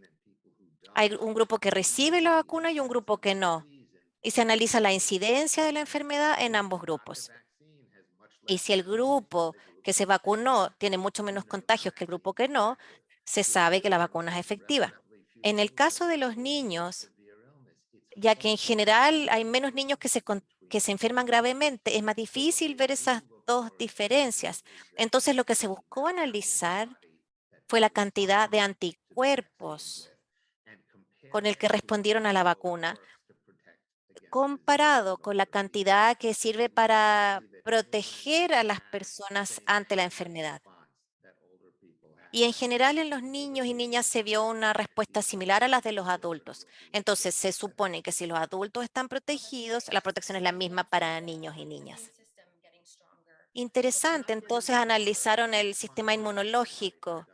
Hay un grupo que recibe la vacuna y un grupo que no. Y se analiza la incidencia de la enfermedad en ambos grupos. Y si el grupo que se vacunó tiene mucho menos contagios que el grupo que no, se sabe que la vacuna es efectiva. En el caso de los niños, ya que en general hay menos niños que se enferman gravemente, es más difícil ver esas dos diferencias. Entonces, lo que se buscó analizar fue la cantidad de anticuerpos con el que respondieron a la vacuna, comparado con la cantidad que sirve para proteger a las personas ante la enfermedad. Y en general en los niños y niñas se vio una respuesta similar a las de los adultos. Entonces se supone que si los adultos están protegidos, la protección es la misma para niños y niñas. Interesante, entonces analizaron el sistema inmunológico.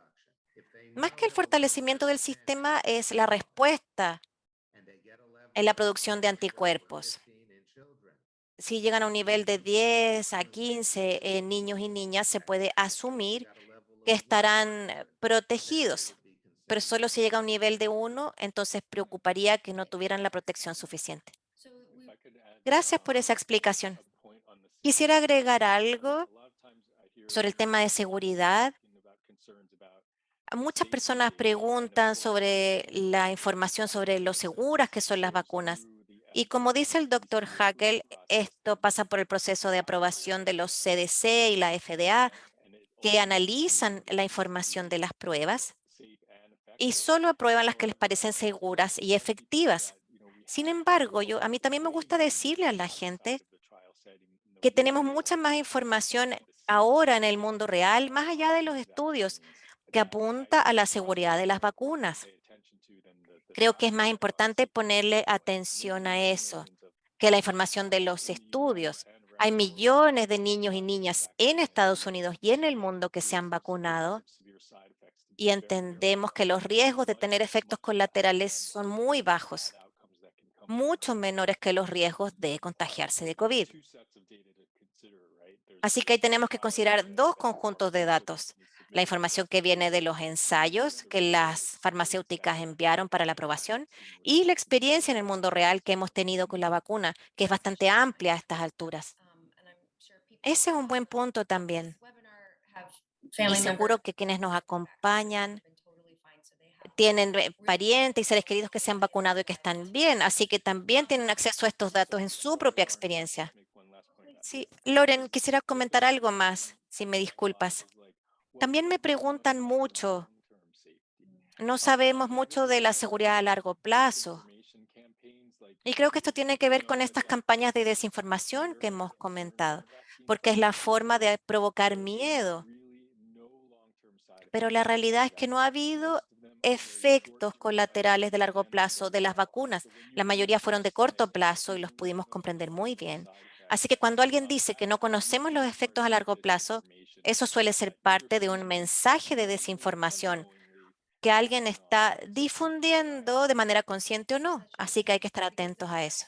Más que el fortalecimiento del sistema es la respuesta en la producción de anticuerpos. Si llegan a un nivel de 10 a 15 en niños y niñas, se puede asumir que estarán protegidos, pero solo si llega a un nivel de 1, entonces preocuparía que no tuvieran la protección suficiente. Gracias por esa explicación. Quisiera agregar algo sobre el tema de seguridad. Muchas personas preguntan sobre la información sobre lo seguras que son las vacunas. Y como dice el doctor Hackel, esto pasa por el proceso de aprobación de los CDC y la FDA, que analizan la información de las pruebas y solo aprueban las que les parecen seguras y efectivas. Sin embargo, a mí también me gusta decirle a la gente que tenemos mucha más información ahora en el mundo real, más allá de los estudios, que apunta a la seguridad de las vacunas. Creo que es más importante ponerle atención a eso que la información de los estudios. Hay millones de niños y niñas en Estados Unidos y en el mundo que se han vacunado y entendemos que los riesgos de tener efectos colaterales son muy bajos, mucho menores que los riesgos de contagiarse de COVID. Así que ahí tenemos que considerar dos conjuntos de datos. La información que viene de los ensayos que las farmacéuticas enviaron para la aprobación y la experiencia en el mundo real que hemos tenido con la vacuna, que es bastante amplia a estas alturas. Ese es un buen punto también. Y seguro que quienes nos acompañan tienen parientes y seres queridos que se han vacunado y que están bien, así que también tienen acceso a estos datos en su propia experiencia. Sí, Loren, quisiera comentar algo más, si me disculpas. También me preguntan mucho, no sabemos mucho de la seguridad a largo plazo. Y creo que esto tiene que ver con estas campañas de desinformación que hemos comentado, porque es la forma de provocar miedo. Pero la realidad es que no ha habido efectos colaterales de largo plazo de las vacunas. La mayoría fueron de corto plazo y los pudimos comprender muy bien. Así que cuando alguien dice que no conocemos los efectos a largo plazo, eso suele ser parte de un mensaje de desinformación que alguien está difundiendo de manera consciente o no. Así que hay que estar atentos a eso.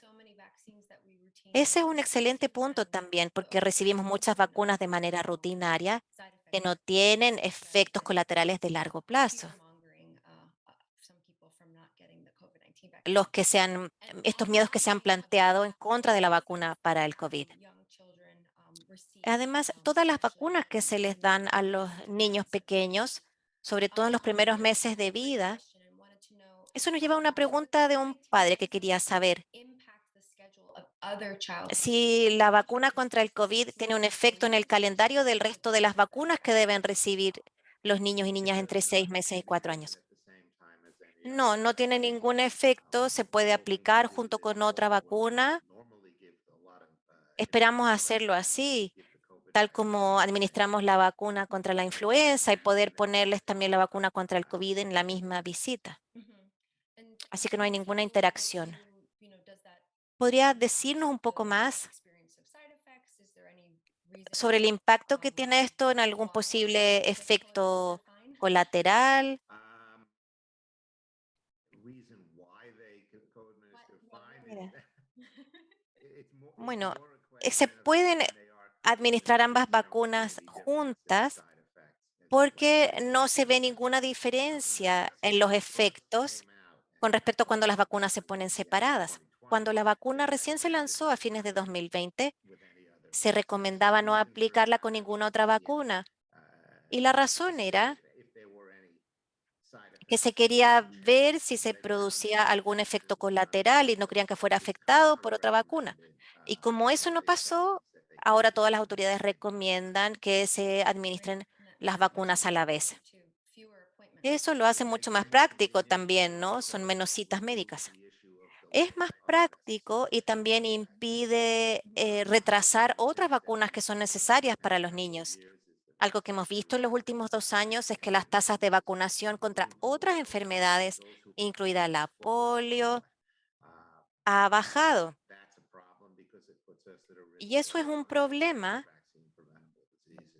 Ese es un excelente punto también, porque recibimos muchas vacunas de manera rutinaria que no tienen efectos colaterales de largo plazo. Estos miedos que se han planteado en contra de la vacuna para el COVID. Además, todas las vacunas que se les dan a los niños pequeños, sobre todo en los primeros meses de vida, eso nos lleva a una pregunta de un padre que quería saber si la vacuna contra el COVID tiene un efecto en el calendario del resto de las vacunas que deben recibir los niños y niñas entre 6 meses y 4 años. No, no tiene ningún efecto, se puede aplicar junto con otra vacuna. Esperamos hacerlo así, tal como administramos la vacuna contra la influenza y poder ponerles también la vacuna contra el COVID en la misma visita. Así que no hay ninguna interacción. ¿Podría decirnos un poco más sobre el impacto que tiene esto en algún posible efecto colateral? Mira, bueno, se pueden administrar ambas vacunas juntas porque no se ve ninguna diferencia en los efectos con respecto a cuando las vacunas se ponen separadas. Cuando la vacuna recién se lanzó a fines de 2020, se recomendaba no aplicarla con ninguna otra vacuna. Y la razón era que se quería ver si se producía algún efecto colateral y no querían que fuera afectado por otra vacuna. Y como eso no pasó, ahora todas las autoridades recomiendan que se administren las vacunas a la vez. Eso lo hace mucho más práctico también, ¿no? Son menos citas médicas. Es más práctico y también impide retrasar otras vacunas que son necesarias para los niños. Algo que hemos visto en los últimos 2 años es que las tasas de vacunación contra otras enfermedades, incluida la polio, ha bajado. Y eso es un problema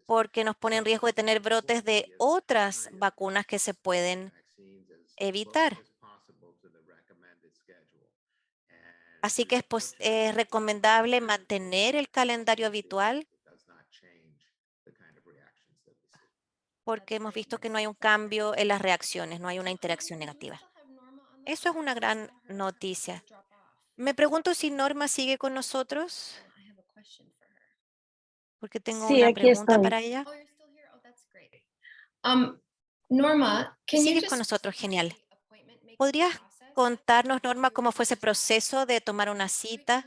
porque nos pone en riesgo de tener brotes de otras vacunas que se pueden evitar. Así que es recomendable mantener el calendario habitual porque hemos visto que no hay un cambio en las reacciones, no hay una interacción negativa. Eso es una gran noticia. Me pregunto si Norma sigue con nosotros, porque tengo Sí, una aquí pregunta estoy. para ella. Norma, can you Sigues con just nosotros, speak to genial. the appointment making ¿Podrías process? contarnos, Norma, cómo fue ese proceso de tomar una cita?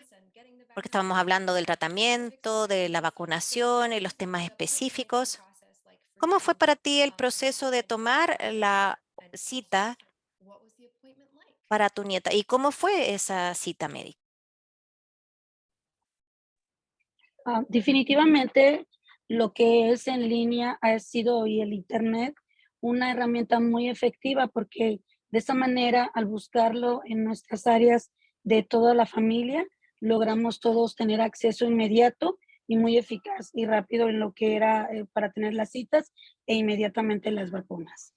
Porque estábamos hablando del tratamiento, de la vacunación y los temas específicos. ¿Cómo fue para ti el proceso de tomar la cita para tu nieta? ¿Y cómo fue esa cita médica? Definitivamente lo que es en línea ha sido y el Internet una herramienta muy efectiva porque de esa manera, al buscarlo en nuestras áreas de toda la familia, logramos todos tener acceso inmediato y muy eficaz y rápido en lo que era para tener las citas e inmediatamente las vacunas.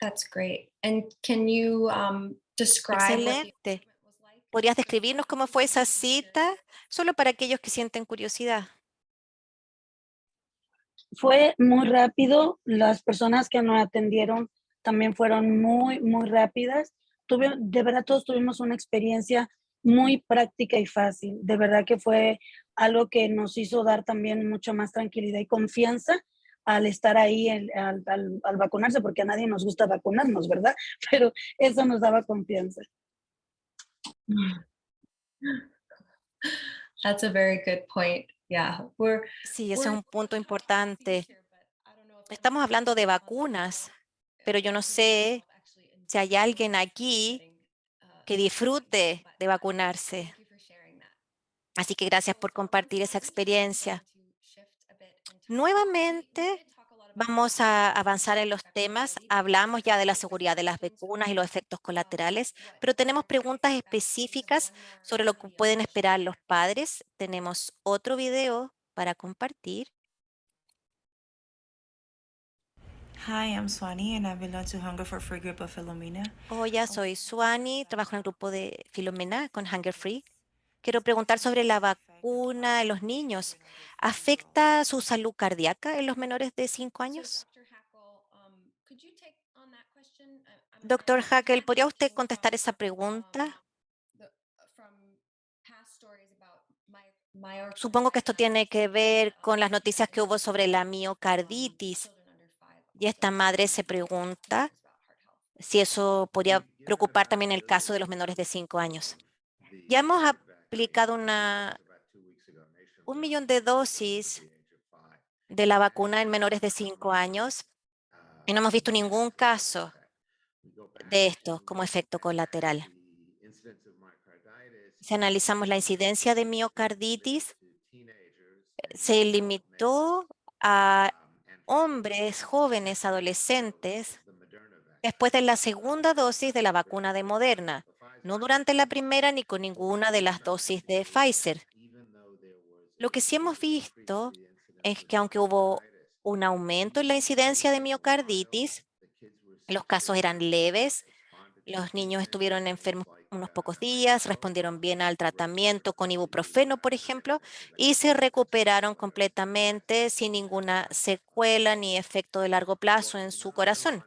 That's great. And can you describe what the Excelente. appointment was like? ¿Podrías describirnos cómo fue esa cita? Solo para aquellos que sienten curiosidad. Fue muy rápido, las personas que nos atendieron también fueron muy, muy rápidas. De verdad, todos tuvimos una experiencia muy práctica y fácil. De verdad que fue algo que nos hizo dar también mucha más tranquilidad y confianza al estar ahí, al vacunarse, porque a nadie nos gusta vacunarnos, ¿verdad? Pero eso nos daba confianza. That's a very good point. Yeah, Sí, ese es we're un punto talking about importante. vaccines here, but I don't know if Estamos anyone hablando de on the vacunas, panel pero yo no considers themselves sé actually si hay alguien enjoying aquí getting que the vaccine, disfrute but de vacunarse. thank you for sharing that. Así que gracias So por for compartir esa consolidation, I'm going experiencia. to shift a bit and talk. We Nuevamente, did talk a lot about vamos a avanzar en safety los effects temas. already, but Hablamos there ya de la are seguridad de las questions vacunas y los efectos about colaterales, what pero tenemos are preguntas vaccines of específicas one year sobre lo and que beyond pueden should esperar be. los padres. Tenemos otro video para compartir. Hi, I'm Swani and I belong to Hunger for Free Group of Philomena. Hola, soy Suani, trabajo en el grupo de Filomena con Hunger Free. Quiero preguntar sobre la vacuna en los niños. ¿Afecta su salud cardíaca en los menores de 5 So, años? Dr. Hackle, could you take on that question? Doctor I'm Hackel, ¿podría usted thinking contestar esa pregunta? the, from past stories about myocarditis Supongo que esto tiene que and ver con las noticias que parents hubo sobre la from miocarditis. children under 5 Y esta also madre se having pregunta concerns about heart health. si eso podría preocupar también el caso de los menores de 5 años. Ya hemos aplicado 1 millón de dosis de la vacuna en menores de 5 años y no hemos visto ningún caso de esto como efecto colateral. Si analizamos la incidencia de miocarditis, se limitó a hombres jóvenes, adolescentes, después de la segunda dosis de la vacuna de Moderna, no durante la primera ni con ninguna de las dosis de Pfizer. Lo que sí hemos visto es que aunque hubo un aumento en la incidencia de miocarditis, los casos eran leves, los niños estuvieron enfermos unos pocos días, respondieron bien al tratamiento con ibuprofeno, por ejemplo, y se recuperaron completamente sin ninguna secuela ni efecto de largo plazo en su corazón.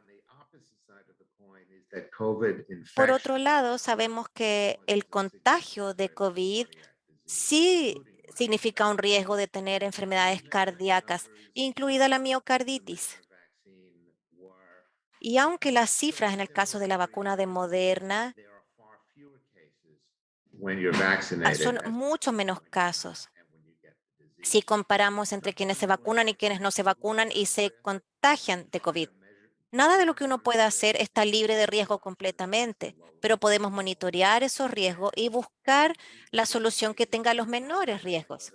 Por otro lado, sabemos que el contagio de COVID sí significa un riesgo de tener enfermedades cardíacas, incluida la miocarditis. Y aunque las cifras en el caso de la vacuna de Moderna son mucho menos casos si comparamos entre quienes se vacunan y quienes no se vacunan y se contagian de COVID. Nada de lo que uno pueda hacer está libre de riesgo completamente, pero podemos monitorear esos riesgos y buscar la solución que tenga los menores riesgos.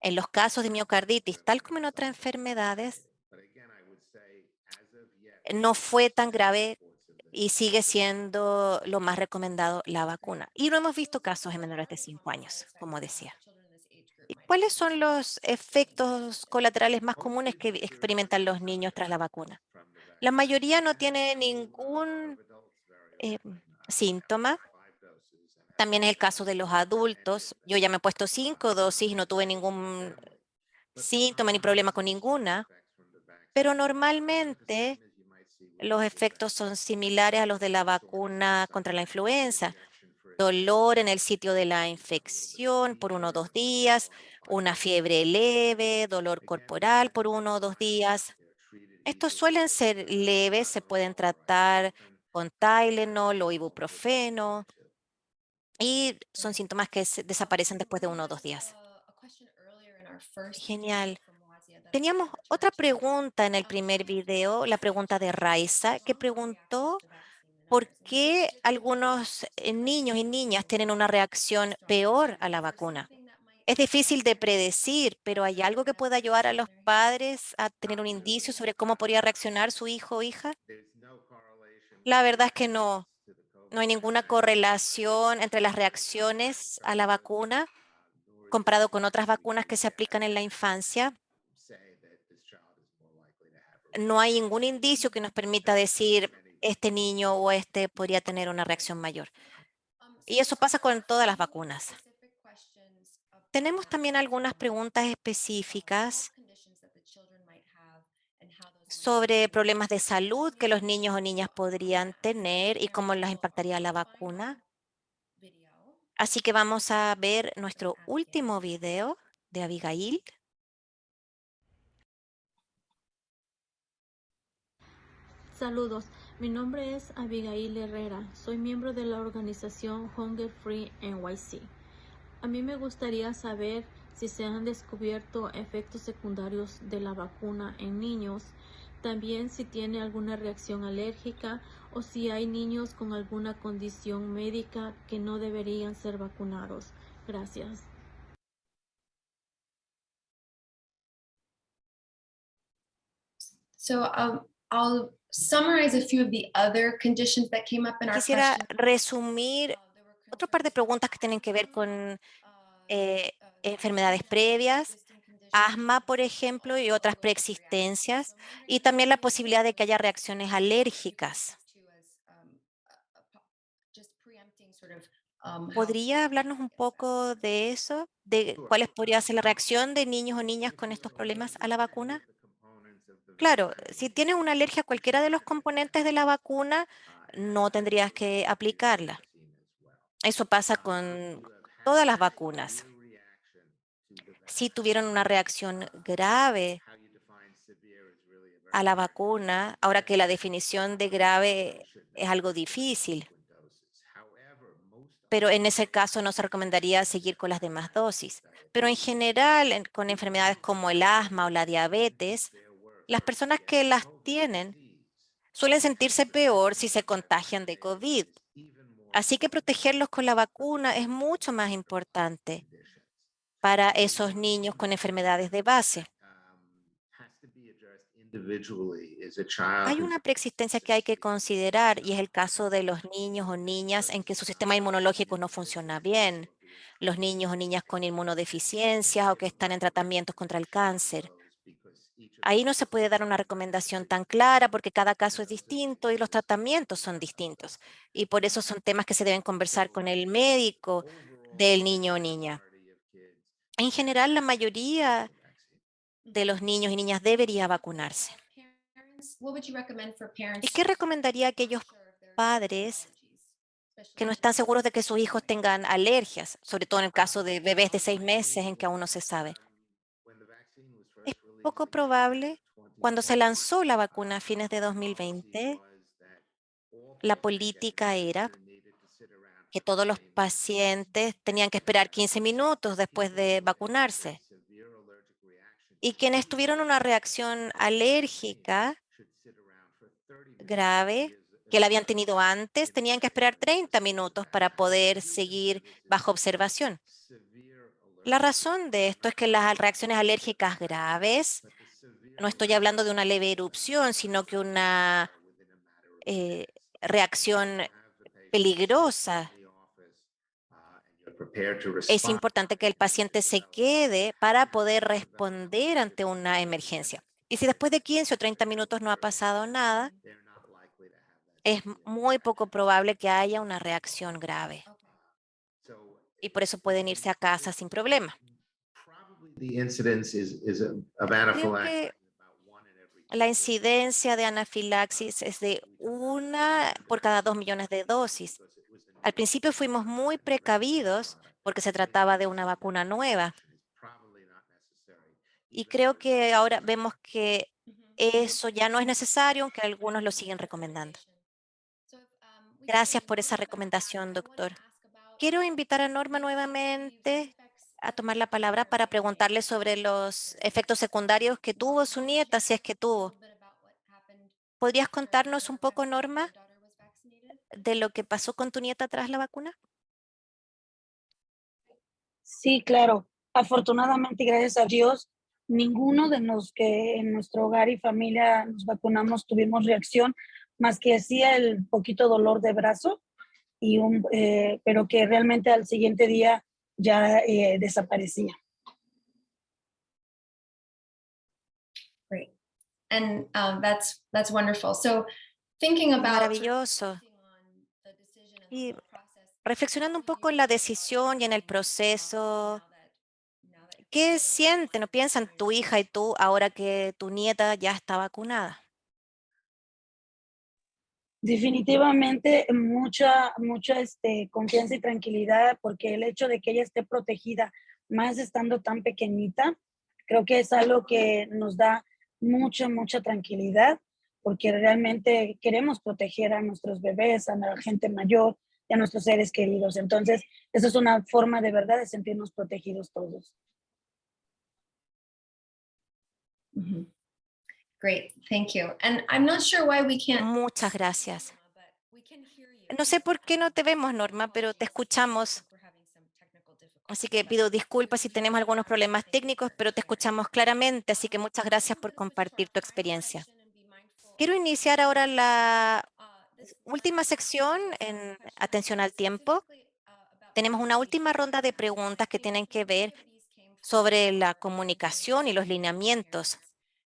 En los casos de miocarditis, tal como en otras enfermedades, no fue tan grave y sigue siendo lo más recomendado la vacuna. Y no hemos visto casos en menores de 5 años, como decía. ¿Y cuáles son los efectos colaterales más comunes que experimentan los niños tras la vacuna? La mayoría no tiene ningún eh, síntoma. También es el caso de los adultos. Yo ya me he puesto 5 dosis y no tuve ningún síntoma ni problema con ninguna, pero normalmente los efectos son similares a los de la vacuna contra la influenza. Dolor en el sitio de la infección por 1 o 2 días, una fiebre leve, dolor corporal por 1 o 2 días. Estos suelen ser leves, se pueden tratar con Tylenol o ibuprofeno y son síntomas que desaparecen después de 1 o 2 días. Genial. Teníamos otra pregunta en el primer video, la pregunta de Raisa, que preguntó ¿Por qué algunos niños y niñas tienen una reacción peor a la vacuna? Es difícil de predecir, pero ¿hay algo que pueda ayudar a los padres a tener un indicio sobre cómo podría reaccionar su hijo o hija? La verdad es que no. No hay ninguna correlación entre las reacciones a la vacuna comparado con otras vacunas que se aplican en la infancia. No hay ningún indicio que nos permita decir este niño o este podría tener una reacción mayor. Y eso pasa con todas las vacunas. Tenemos también algunas preguntas específicas sobre problemas de salud que los niños o niñas podrían tener y cómo las impactaría la vacuna. Así que vamos a ver nuestro último video de Abigail. Saludos, mi nombre es Abigail Herrera, soy miembro de la organización Hunger Free NYC. A mí me gustaría saber si se han descubierto efectos secundarios de la vacuna en niños, también si tiene alguna reacción alérgica o si hay niños con alguna condición médica que no deberían ser vacunados. Gracias. So I'll summarize a few of the other conditions that came up in our Quisiera question. resumir otro par de preguntas que tienen que ver con enfermedades previas, asma, por ejemplo, y otras preexistencias, y también la posibilidad de que haya reacciones alérgicas. ¿Podría hablarnos un poco de eso? ¿De cuáles podría ser la reacción de niños o niñas con estos problemas a la vacuna? Claro, si tienes una alergia a cualquiera de los componentes de la vacuna, no tendrías que aplicarla. Eso pasa con todas las vacunas. Si tuvieron una reacción grave a la vacuna, ahora que la definición de grave es algo difícil, pero en ese caso no se recomendaría seguir con las demás dosis. Pero en general, con enfermedades como el asma o la diabetes, las personas que las tienen suelen sentirse peor si se contagian de COVID. Así que protegerlos con la vacuna es mucho más importante para esos niños con enfermedades de base. Hay una preexistencia que hay que considerar y es el caso de los niños o niñas en que su sistema inmunológico no funciona bien, los niños o niñas con inmunodeficiencias o que están en tratamientos contra el cáncer. Ahí no se puede dar una recomendación tan clara porque cada caso es distinto y los tratamientos son distintos. Y por eso son temas que se deben conversar con el médico del niño o niña. En general, la mayoría de los niños y niñas debería vacunarse. ¿Y qué recomendaría a aquellos padres que no están seguros de que sus hijos tengan alergias, sobre todo en el caso de bebés de 6 meses en que aún no se sabe? Es poco probable. Cuando se lanzó la vacuna a fines de 2020, la política era que todos los pacientes tenían que esperar 15 minutos después de vacunarse. Y quienes tuvieron una reacción alérgica grave que la habían tenido antes, tenían que esperar 30 minutos para poder seguir bajo observación. La razón de esto es que las reacciones alérgicas graves, no estoy hablando de una leve erupción, sino que una eh, reacción peligrosa. Es importante que el paciente se quede para poder responder ante una emergencia. Y si después de 15 o 30 minutos no ha pasado nada, es muy poco probable que haya una reacción grave. Y por eso pueden irse a casa sin problema. Creo que la incidencia de anafilaxis es de 1 por cada 2 millones de dosis. Al principio fuimos muy precavidos porque se trataba de una vacuna nueva. Y creo que ahora vemos que eso ya no es necesario, aunque algunos lo siguen recomendando. Gracias por esa recomendación, doctor. Quiero invitar a Norma nuevamente a tomar la palabra para preguntarle sobre los efectos secundarios que tuvo su nieta, si es que tuvo. ¿Podrías contarnos un poco, Norma, de lo que pasó con tu nieta tras la vacuna? Sí, claro. Afortunadamente, gracias a Dios, ninguno de los que en nuestro hogar y familia nos vacunamos tuvimos reacción, más que hacía el poquito dolor de brazo, pero que realmente al siguiente día ya desaparecía. Great. And that's wonderful. So thinking about sort of Maravilloso. reflecting on the decision and the Y whole process, reflexionando how un do you poco en la feel about decisión y en el everything proceso, now that ¿qué little one sienten o is piensan going tu to hija y be tú ahora que tu nieta ya está vacunada? Definitivamente mucha confianza y tranquilidad, porque el hecho de que ella esté protegida, más estando tan pequeñita, creo que es algo que nos da mucha tranquilidad, porque realmente queremos proteger a nuestros bebés, a la gente mayor y a nuestros seres queridos. Entonces, esa es una forma de verdad de sentirnos protegidos todos. Mhm. Great, thank you. And I'm not sure why we can't Muchas see you, gracias. Norma, but we can hear you. No sé por qué no te vemos, And Norma, pero te apologies, I escuchamos. think we're having some technical Así difficulties, que but pido we disculpas si can hear tenemos you algunos loud and clear. problemas Thank you técnicos, pero te for sharing. escuchamos claramente, así que muchas Let's gracias move, por let's switch to our compartir tu final experiencia. section and be mindful Quiero of iniciar time. ahora la This última final section sección is a en question and atención answer al tiempo. specifically about Tenemos una última communication ronda de and guidance. preguntas que Maybe tienen que ver many of these came from sobre la our listeners comunicación y los who are lineamientos. parents.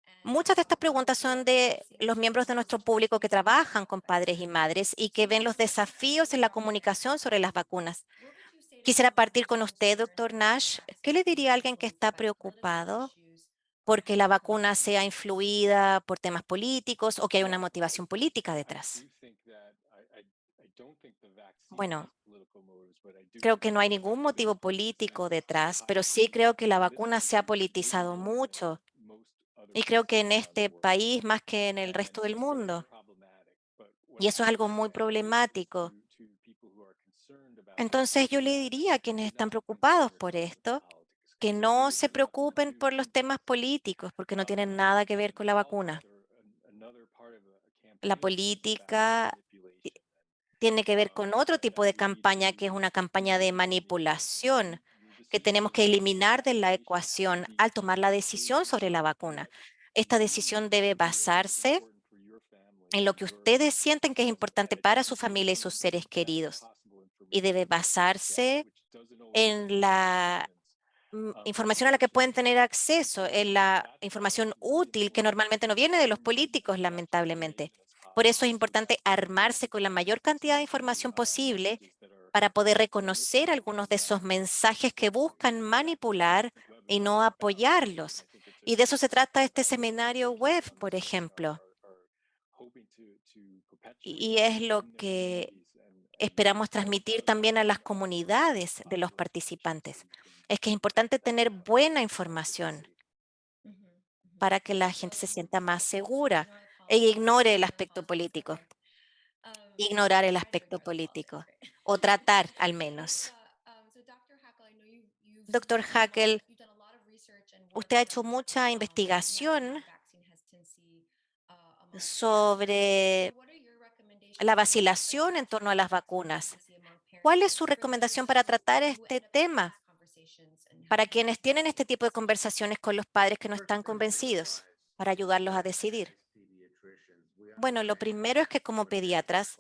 And Muchas de estas what preguntas we'll do son at the end de is los answer miembros de those nuestro público que questions in the trabajan con relevant padres y time. madres y que So ven los Dr. desafíos en la Dr. comunicación sobre las vacunas. What would you say to Quisiera someone partir who's con usted, concerned doctor about Nash. ¿Qué le vaccines being diría a alguien que influenced está by political preocupado issues or porque la health vacuna sea considerations? influida por temas políticos o que hay una motivación política detrás? Bueno, creo que no hay ningún motivo político detrás, pero sí creo que la vacuna se ha politizado mucho y creo que en este país más que en el resto del mundo. Y eso es algo muy problemático. Entonces yo le diría a quienes están preocupados por esto, que no se preocupen por los temas políticos, porque no tienen nada que ver con la vacuna. La política tiene que ver con otro tipo de campaña, que es una campaña de manipulación, que tenemos que eliminar de la ecuación al tomar la decisión sobre la vacuna. Esta decisión debe basarse en lo que ustedes sienten que es importante para su familia y sus seres queridos, y debe basarse en la información a la que pueden tener acceso, en la información útil que normalmente no viene de los políticos, lamentablemente. Por eso es importante armarse con la mayor cantidad de información posible para poder reconocer algunos de esos mensajes que buscan manipular y no apoyarlos. Y de eso se trata este seminario web, por ejemplo. Y es lo que esperamos transmitir también a las comunidades de los participantes. Es que es importante tener buena información Mhm, mhm. para que la gente se So, sienta más I segura know I e apologize. ignore el I aspecto apologize. That's político. great. Ignorar el I try aspecto not to apologize, político, right? o tratar al Let's, menos. so Dr. Hackle, I know Doctor Hackel, you've done a lot of research and usted work ha with hecho mucha navicular investigación vaccine hesitancy among parents. So sobre what are your la recommendations for vacilación en torno addressing a las vaccine vacunas. hesitancy among parents, ¿Cuál es su particularly recomendación para tratar who este end up having tema these conversations and para helping quienes parents tienen make este tipo de decisions? conversaciones con los padres que no están convencidos, para ayudarlos a decidir? Bueno, lo primero es que como pediatras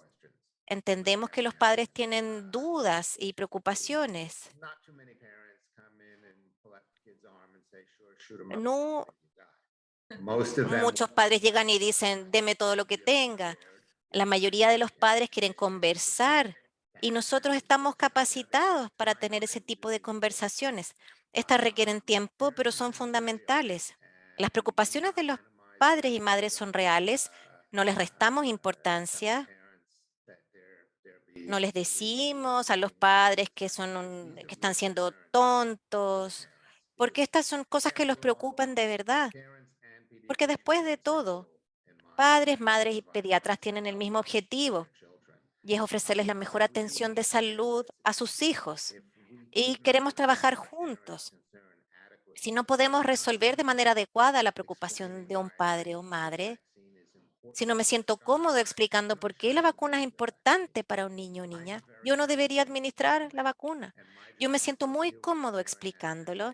entendemos que los padres tienen dudas y preocupaciones. No, muchos padres llegan y dicen, deme todo lo que tenga. La mayoría de los padres quieren conversar y nosotros estamos capacitados para tener ese tipo de conversaciones. Estas requieren tiempo, pero son fundamentales. Las preocupaciones de los padres y madres son reales, no les restamos importancia, no les decimos a los padres que que están siendo tontos, porque estas son cosas que los preocupan de verdad. Porque después de todo, padres, madres y pediatras tienen el mismo objetivo, y es ofrecerles la mejor atención de salud a sus hijos. Y queremos trabajar juntos. Si no podemos resolver de manera adecuada la preocupación de un padre o madre, Si no me siento cómodo explicando por qué la vacuna es importante para un niño o niña, yo no debería administrar la vacuna. Yo me siento muy cómodo explicándolo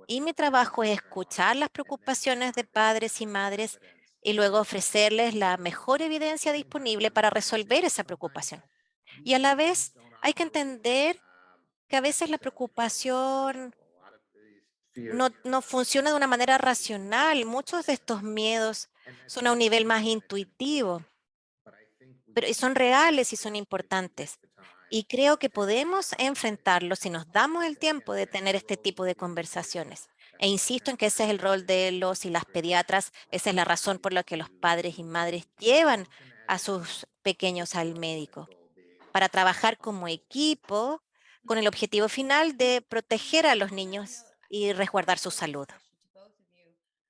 y mi trabajo es escuchar las preocupaciones de padres y madres y luego ofrecerles la mejor evidencia disponible para resolver esa preocupación. Y a la vez hay que entender que a veces la preocupación no funciona de una manera racional. Muchos de estos miedos son a un nivel más intuitivo, pero son reales y son importantes. Y creo que podemos enfrentarlos si nos damos el tiempo de tener este tipo de conversaciones. E insisto en que ese es el rol de los y las pediatras. Esa es la razón por la que los padres y madres llevan a sus pequeños al médico, para trabajar como equipo con el objetivo final de proteger a los niños y resguardar su salud.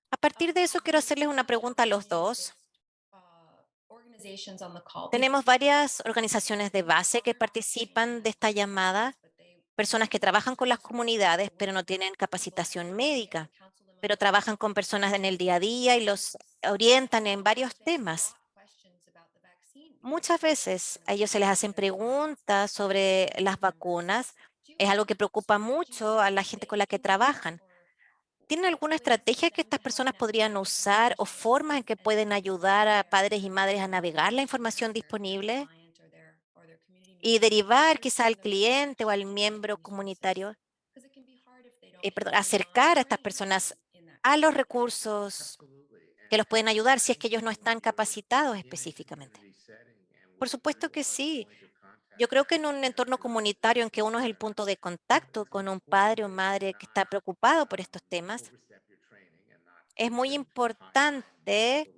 A partir de eso, quiero hacerles una pregunta a los dos. Tenemos varias organizaciones de base que participan de esta llamada, personas que trabajan con las comunidades, pero no tienen capacitación médica, pero trabajan con personas en el día a día y los orientan en varios temas. Muchas veces a ellos se les hacen preguntas sobre las vacunas. Es algo que preocupa mucho a la gente con la que trabajan. ¿Tienen alguna estrategia que estas personas podrían usar o formas en que pueden ayudar a padres y madres a navegar la información disponible y derivar quizá al cliente o al miembro comunitario, perdón, acercar a estas personas a los recursos que los pueden ayudar si es que ellos no están capacitados específicamente? Por supuesto que sí. Yo creo que en un entorno comunitario en que uno es el punto de contacto con un padre o madre que está preocupado por estos temas, es muy importante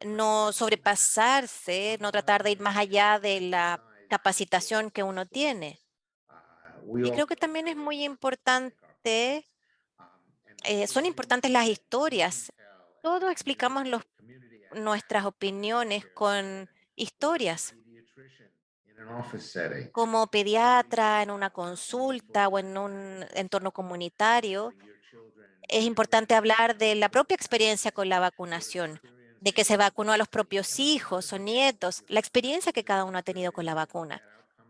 no sobrepasarse, no tratar de ir más allá de la capacitación que uno tiene. Y creo que también es muy importante, son importantes las historias. Todos explicamos nuestras opiniones con historias. Como pediatra, en una consulta o en un entorno comunitario, es importante hablar de la propia experiencia con la vacunación, de que se vacunó a los propios hijos o nietos, la experiencia que cada uno ha tenido con la vacuna.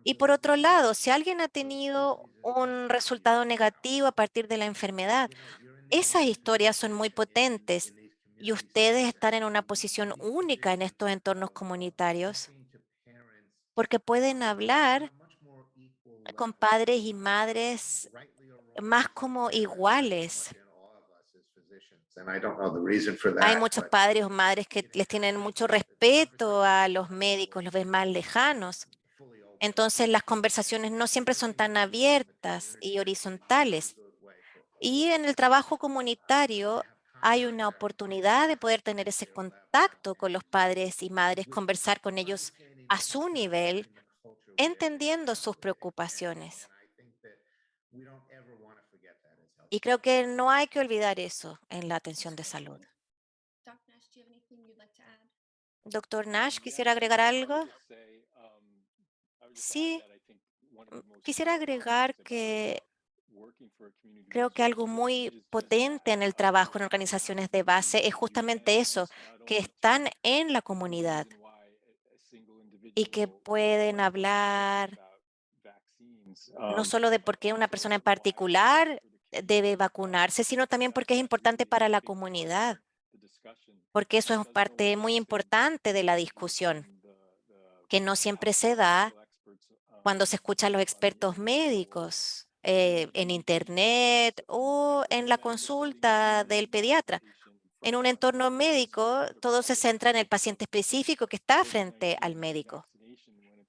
Y por otro lado, si alguien ha tenido un resultado negativo a partir de la enfermedad, esas historias son muy potentes y ustedes están en una posición única en estos entornos comunitarios porque pueden hablar con padres y madres más como iguales. Hay muchos padres o madres que les tienen mucho respeto a los médicos, los ven más lejanos. Entonces las conversaciones no siempre son tan abiertas y horizontales. Y en el trabajo comunitario hay una oportunidad de poder tener ese contacto con los padres y madres, conversar con ellos a su nivel, entendiendo sus preocupaciones. Y creo que no hay que olvidar eso en la atención de salud. Doctor Nash, ¿quisiera agregar algo? Sí, quisiera agregar que creo que algo muy potente en el trabajo en organizaciones de base es justamente eso, que están en la comunidad y que pueden hablar no solo de por qué una persona en particular debe vacunarse, sino también porque es importante para la comunidad, porque eso es parte muy importante de la discusión, que no siempre se da cuando se escuchan los expertos médicos en Internet o en la consulta del pediatra. En un entorno médico, todo se centra en el paciente específico que está frente al médico.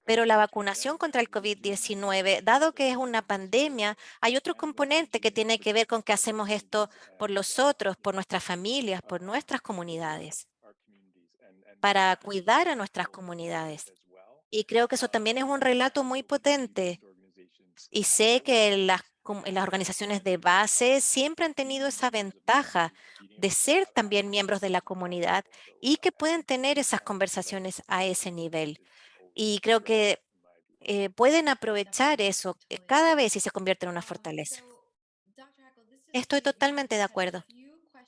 Pero la vacunación contra el COVID-19, dado que es una pandemia, hay otro componente que tiene que ver con que hacemos esto por los otros, por nuestras familias, por nuestras comunidades, para cuidar a nuestras comunidades. Y creo que eso también es un relato muy potente. Y sé que las organizaciones de base siempre han tenido esa ventaja de ser también miembros de la comunidad y que pueden tener esas conversaciones a ese nivel. Y creo que pueden aprovechar eso cada vez y se convierte en una fortaleza. Estoy totalmente de acuerdo.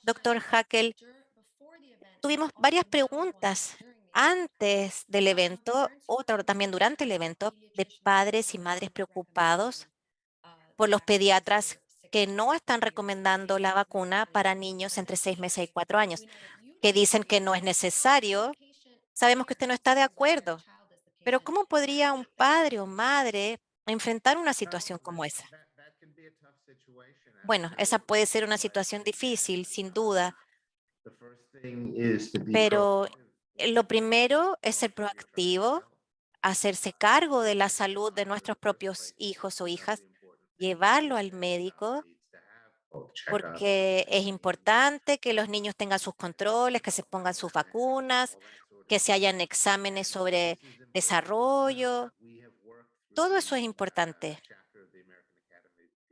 Doctor Hackel, tuvimos varias preguntas antes del evento o también durante el evento de padres y madres preocupados por los pediatras que no están recomendando la vacuna para niños entre 6 meses y 4 años, que dicen que no es necesario. Sabemos que usted no está de acuerdo, pero ¿cómo podría un padre o madre enfrentar una situación como esa? Bueno, esa puede ser una situación difícil, sin duda, pero lo primero es ser proactivo, hacerse cargo de la salud de nuestros propios hijos o hijas, llevarlo al médico, porque es importante que los niños tengan sus controles, que se pongan sus vacunas, que se hayan exámenes sobre desarrollo. Todo eso es importante.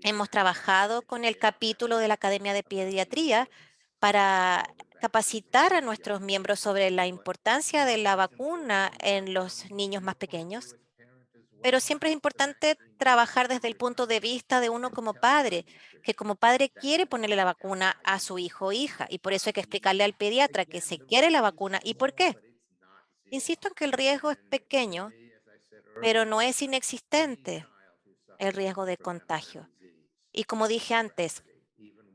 Hemos trabajado con el capítulo de la Academia de Pediatría para capacitar a nuestros miembros sobre la importancia de la vacuna en los niños más pequeños. Pero siempre es importante trabajar desde el punto de vista de uno como padre, que como padre quiere ponerle la vacuna a su hijo o hija, y por eso hay que explicarle al pediatra que se quiere la vacuna y por qué. Insisto en que el riesgo es pequeño, pero no es inexistente el riesgo de contagio. Y como dije antes,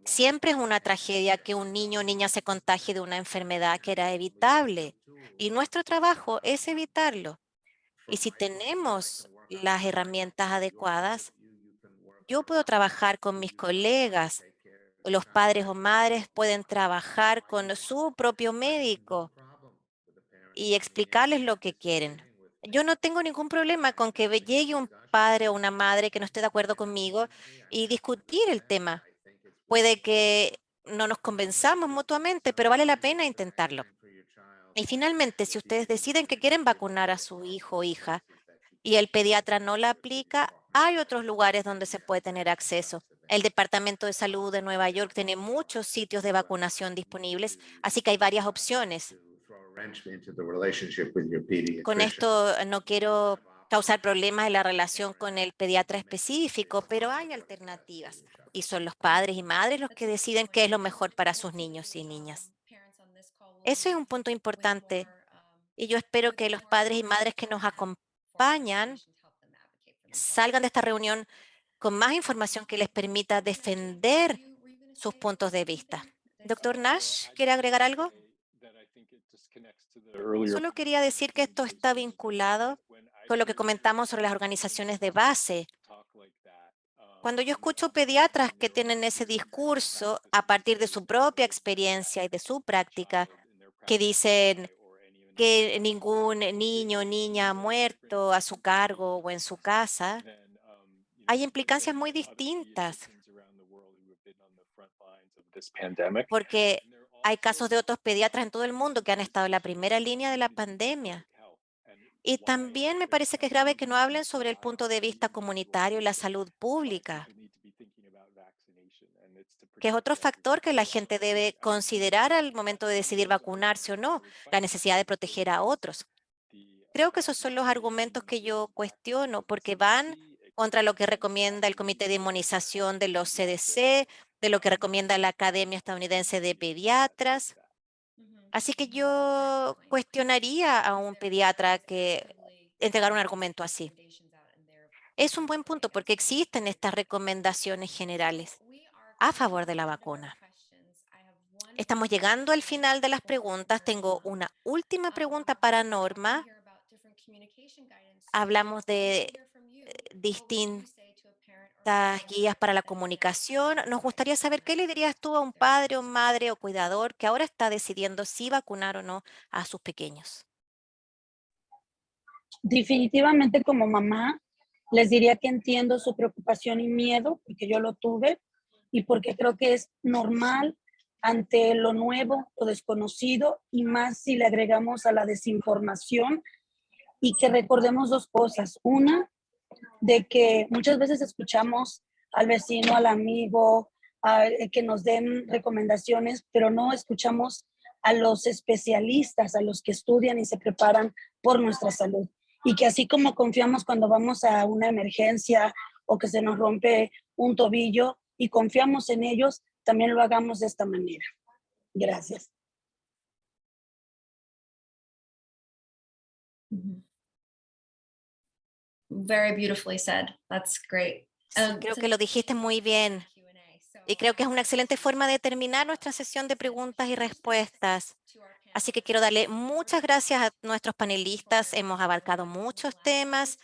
siempre es una tragedia que un niño o niña se contagie de una enfermedad que era evitable. Y nuestro trabajo es evitarlo. Y si tenemos las herramientas adecuadas, yo puedo trabajar con mis colegas, los padres o madres pueden trabajar con su propio médico y explicarles lo que quieren. Yo no tengo ningún problema con que llegue un padre o una madre que no esté de acuerdo conmigo y discutir el tema. Puede que no nos convenzamos mutuamente, pero vale la pena intentarlo. Y finalmente, si ustedes deciden que quieren vacunar a su hijo o hija y el pediatra no la aplica, hay otros lugares donde se puede tener acceso. El Departamento de Salud de Nueva York tiene muchos sitios de vacunación disponibles, así que hay varias opciones. Con esto no quiero causar problemas en la relación con el pediatra específico, pero hay alternativas y son los padres y madres los que deciden qué es lo mejor para sus niños y niñas. Ese es un punto importante y yo espero que los padres y madres que nos acompañan salgan de esta reunión con más información que les permita defender sus puntos de vista. Doctor Nash, ¿quiere agregar algo? Solo quería decir que esto está vinculado con lo que comentamos sobre las organizaciones de base. Cuando yo escucho pediatras que tienen ese discurso a partir de su propia experiencia y de su práctica, que dicen que ningún niño o niña ha muerto a su cargo o en su casa, hay implicancias muy distintas, porque hay casos de otros pediatras en todo el mundo que han estado en la primera línea de la pandemia. Y también me parece que es grave que no hablen sobre el punto de vista comunitario y la salud pública, que es otro factor que la gente debe considerar al momento de decidir vacunarse o no, la necesidad de proteger a otros. Creo que esos son los argumentos que yo cuestiono porque van contra lo que recomienda el Comité de Inmunización de los CDC, de lo que recomienda la Academia Estadounidense de Pediatras. Así que yo cuestionaría a un pediatra que entregar un argumento así. Es un buen punto porque existen estas recomendaciones generales a favor de la vacuna. Estamos llegando al final de las preguntas. Tengo una última pregunta para Norma. Hablamos de distintas guías para la comunicación. Nos gustaría saber qué le dirías tú a un padre o madre o cuidador que ahora está decidiendo si vacunar o no a sus pequeños. Definitivamente como mamá, les diría que entiendo su preocupación y miedo, porque yo lo tuve y porque creo que es normal ante lo nuevo, lo desconocido y más si le agregamos a la desinformación y que recordemos dos cosas. Una, de que muchas veces escuchamos al vecino, al amigo, que nos den recomendaciones, pero no escuchamos a los especialistas, a los que estudian y se preparan por nuestra salud. Y que así como confiamos cuando vamos a una emergencia o que se nos rompe un tobillo y confiamos en ellos, también lo hagamos de esta manera. Gracias. Mhm. Very beautifully said. That's great. Sí, creo que lo dijiste muy bien. Y creo que es una excelente forma de terminar nuestra sesión de preguntas y respuestas. Así que quiero darle muchas gracias a nuestros panelistas. Hemos abarcado muchos temas.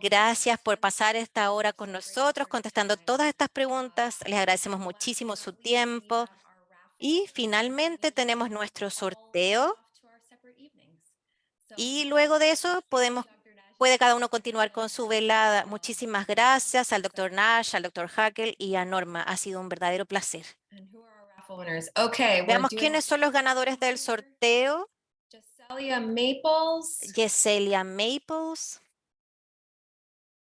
Gracias por pasar esta hora con nosotros, contestando todas estas preguntas. Les agradecemos muchísimo su tiempo. Y finalmente tenemos nuestro sorteo. Y luego de eso puede cada uno continuar con su velada. Muchísimas gracias al Dr. Nash, al Dr. Hackel y a Norma. Ha sido un verdadero placer. Okay, we're Veamos doing quiénes son los ganadores del sorteo. Jesselia Maples, Yesenia Maples,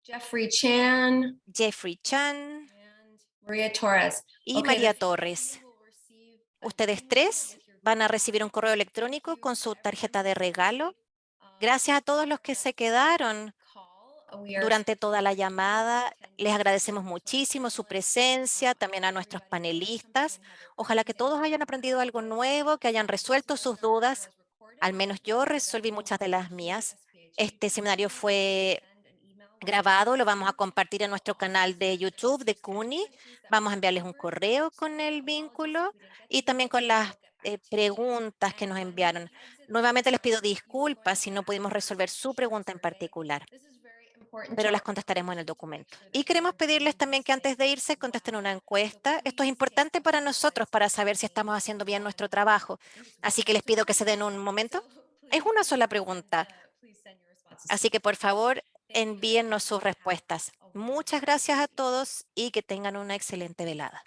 Jeffrey Chan, Jeffrey Chan and Maria Torres. y Okay, María the three of Torres. you will receive an Ustedes email tres with your van a gift recibir un correo electrónico card. con su Thank you to tarjeta de everyone who regalo. stayed, Gracias a todos los que se quedaron call. We are durante toda la so llamada. grateful Les for agradecemos attendees, muchísimo su to our presencia, panelists. también a nuestros Everybody learned something panelistas. and had their Ojalá que questions todos answered. hayan aprendido algo nuevo, que hayan This resuelto sus webinar dudas. was recorded Al menos yo and is resolví available muchas de las here at mías. SPHE. Este seminario Please fue send an email with your grabado, lo vamos a question. compartir en We'll nuestro also canal de send YouTube de links to CUNY. activities that Vamos a were enviarles un covered correo con today. el Apologies vínculo if we didn't get to y you, también but con we las will get back to you. preguntas que And nos when we enviaron. exit the Nuevamente les pido webinar, you are going disculpas si to no pudimos answer resolver su your pregunta en survey. particular, This is very important pero to las our contestaremos en el organization to make documento. sure Y that we queremos are pedirles doing también these que antes de things irse contesten una well. encuesta. So Esto es please take importante para several nosotros minutes para to saber si estamos complete haciendo bien one. nuestro trabajo. I think it's Así one que les question pido per que se den person. un momento. So Es please, una sola send, pregunta. please send your responses to Así que us. por favor, Thank you, envíennos everyone, sus and have respuestas. a wonderful Muchas rest of gracias your a evening. todos y que tengan una excelente velada.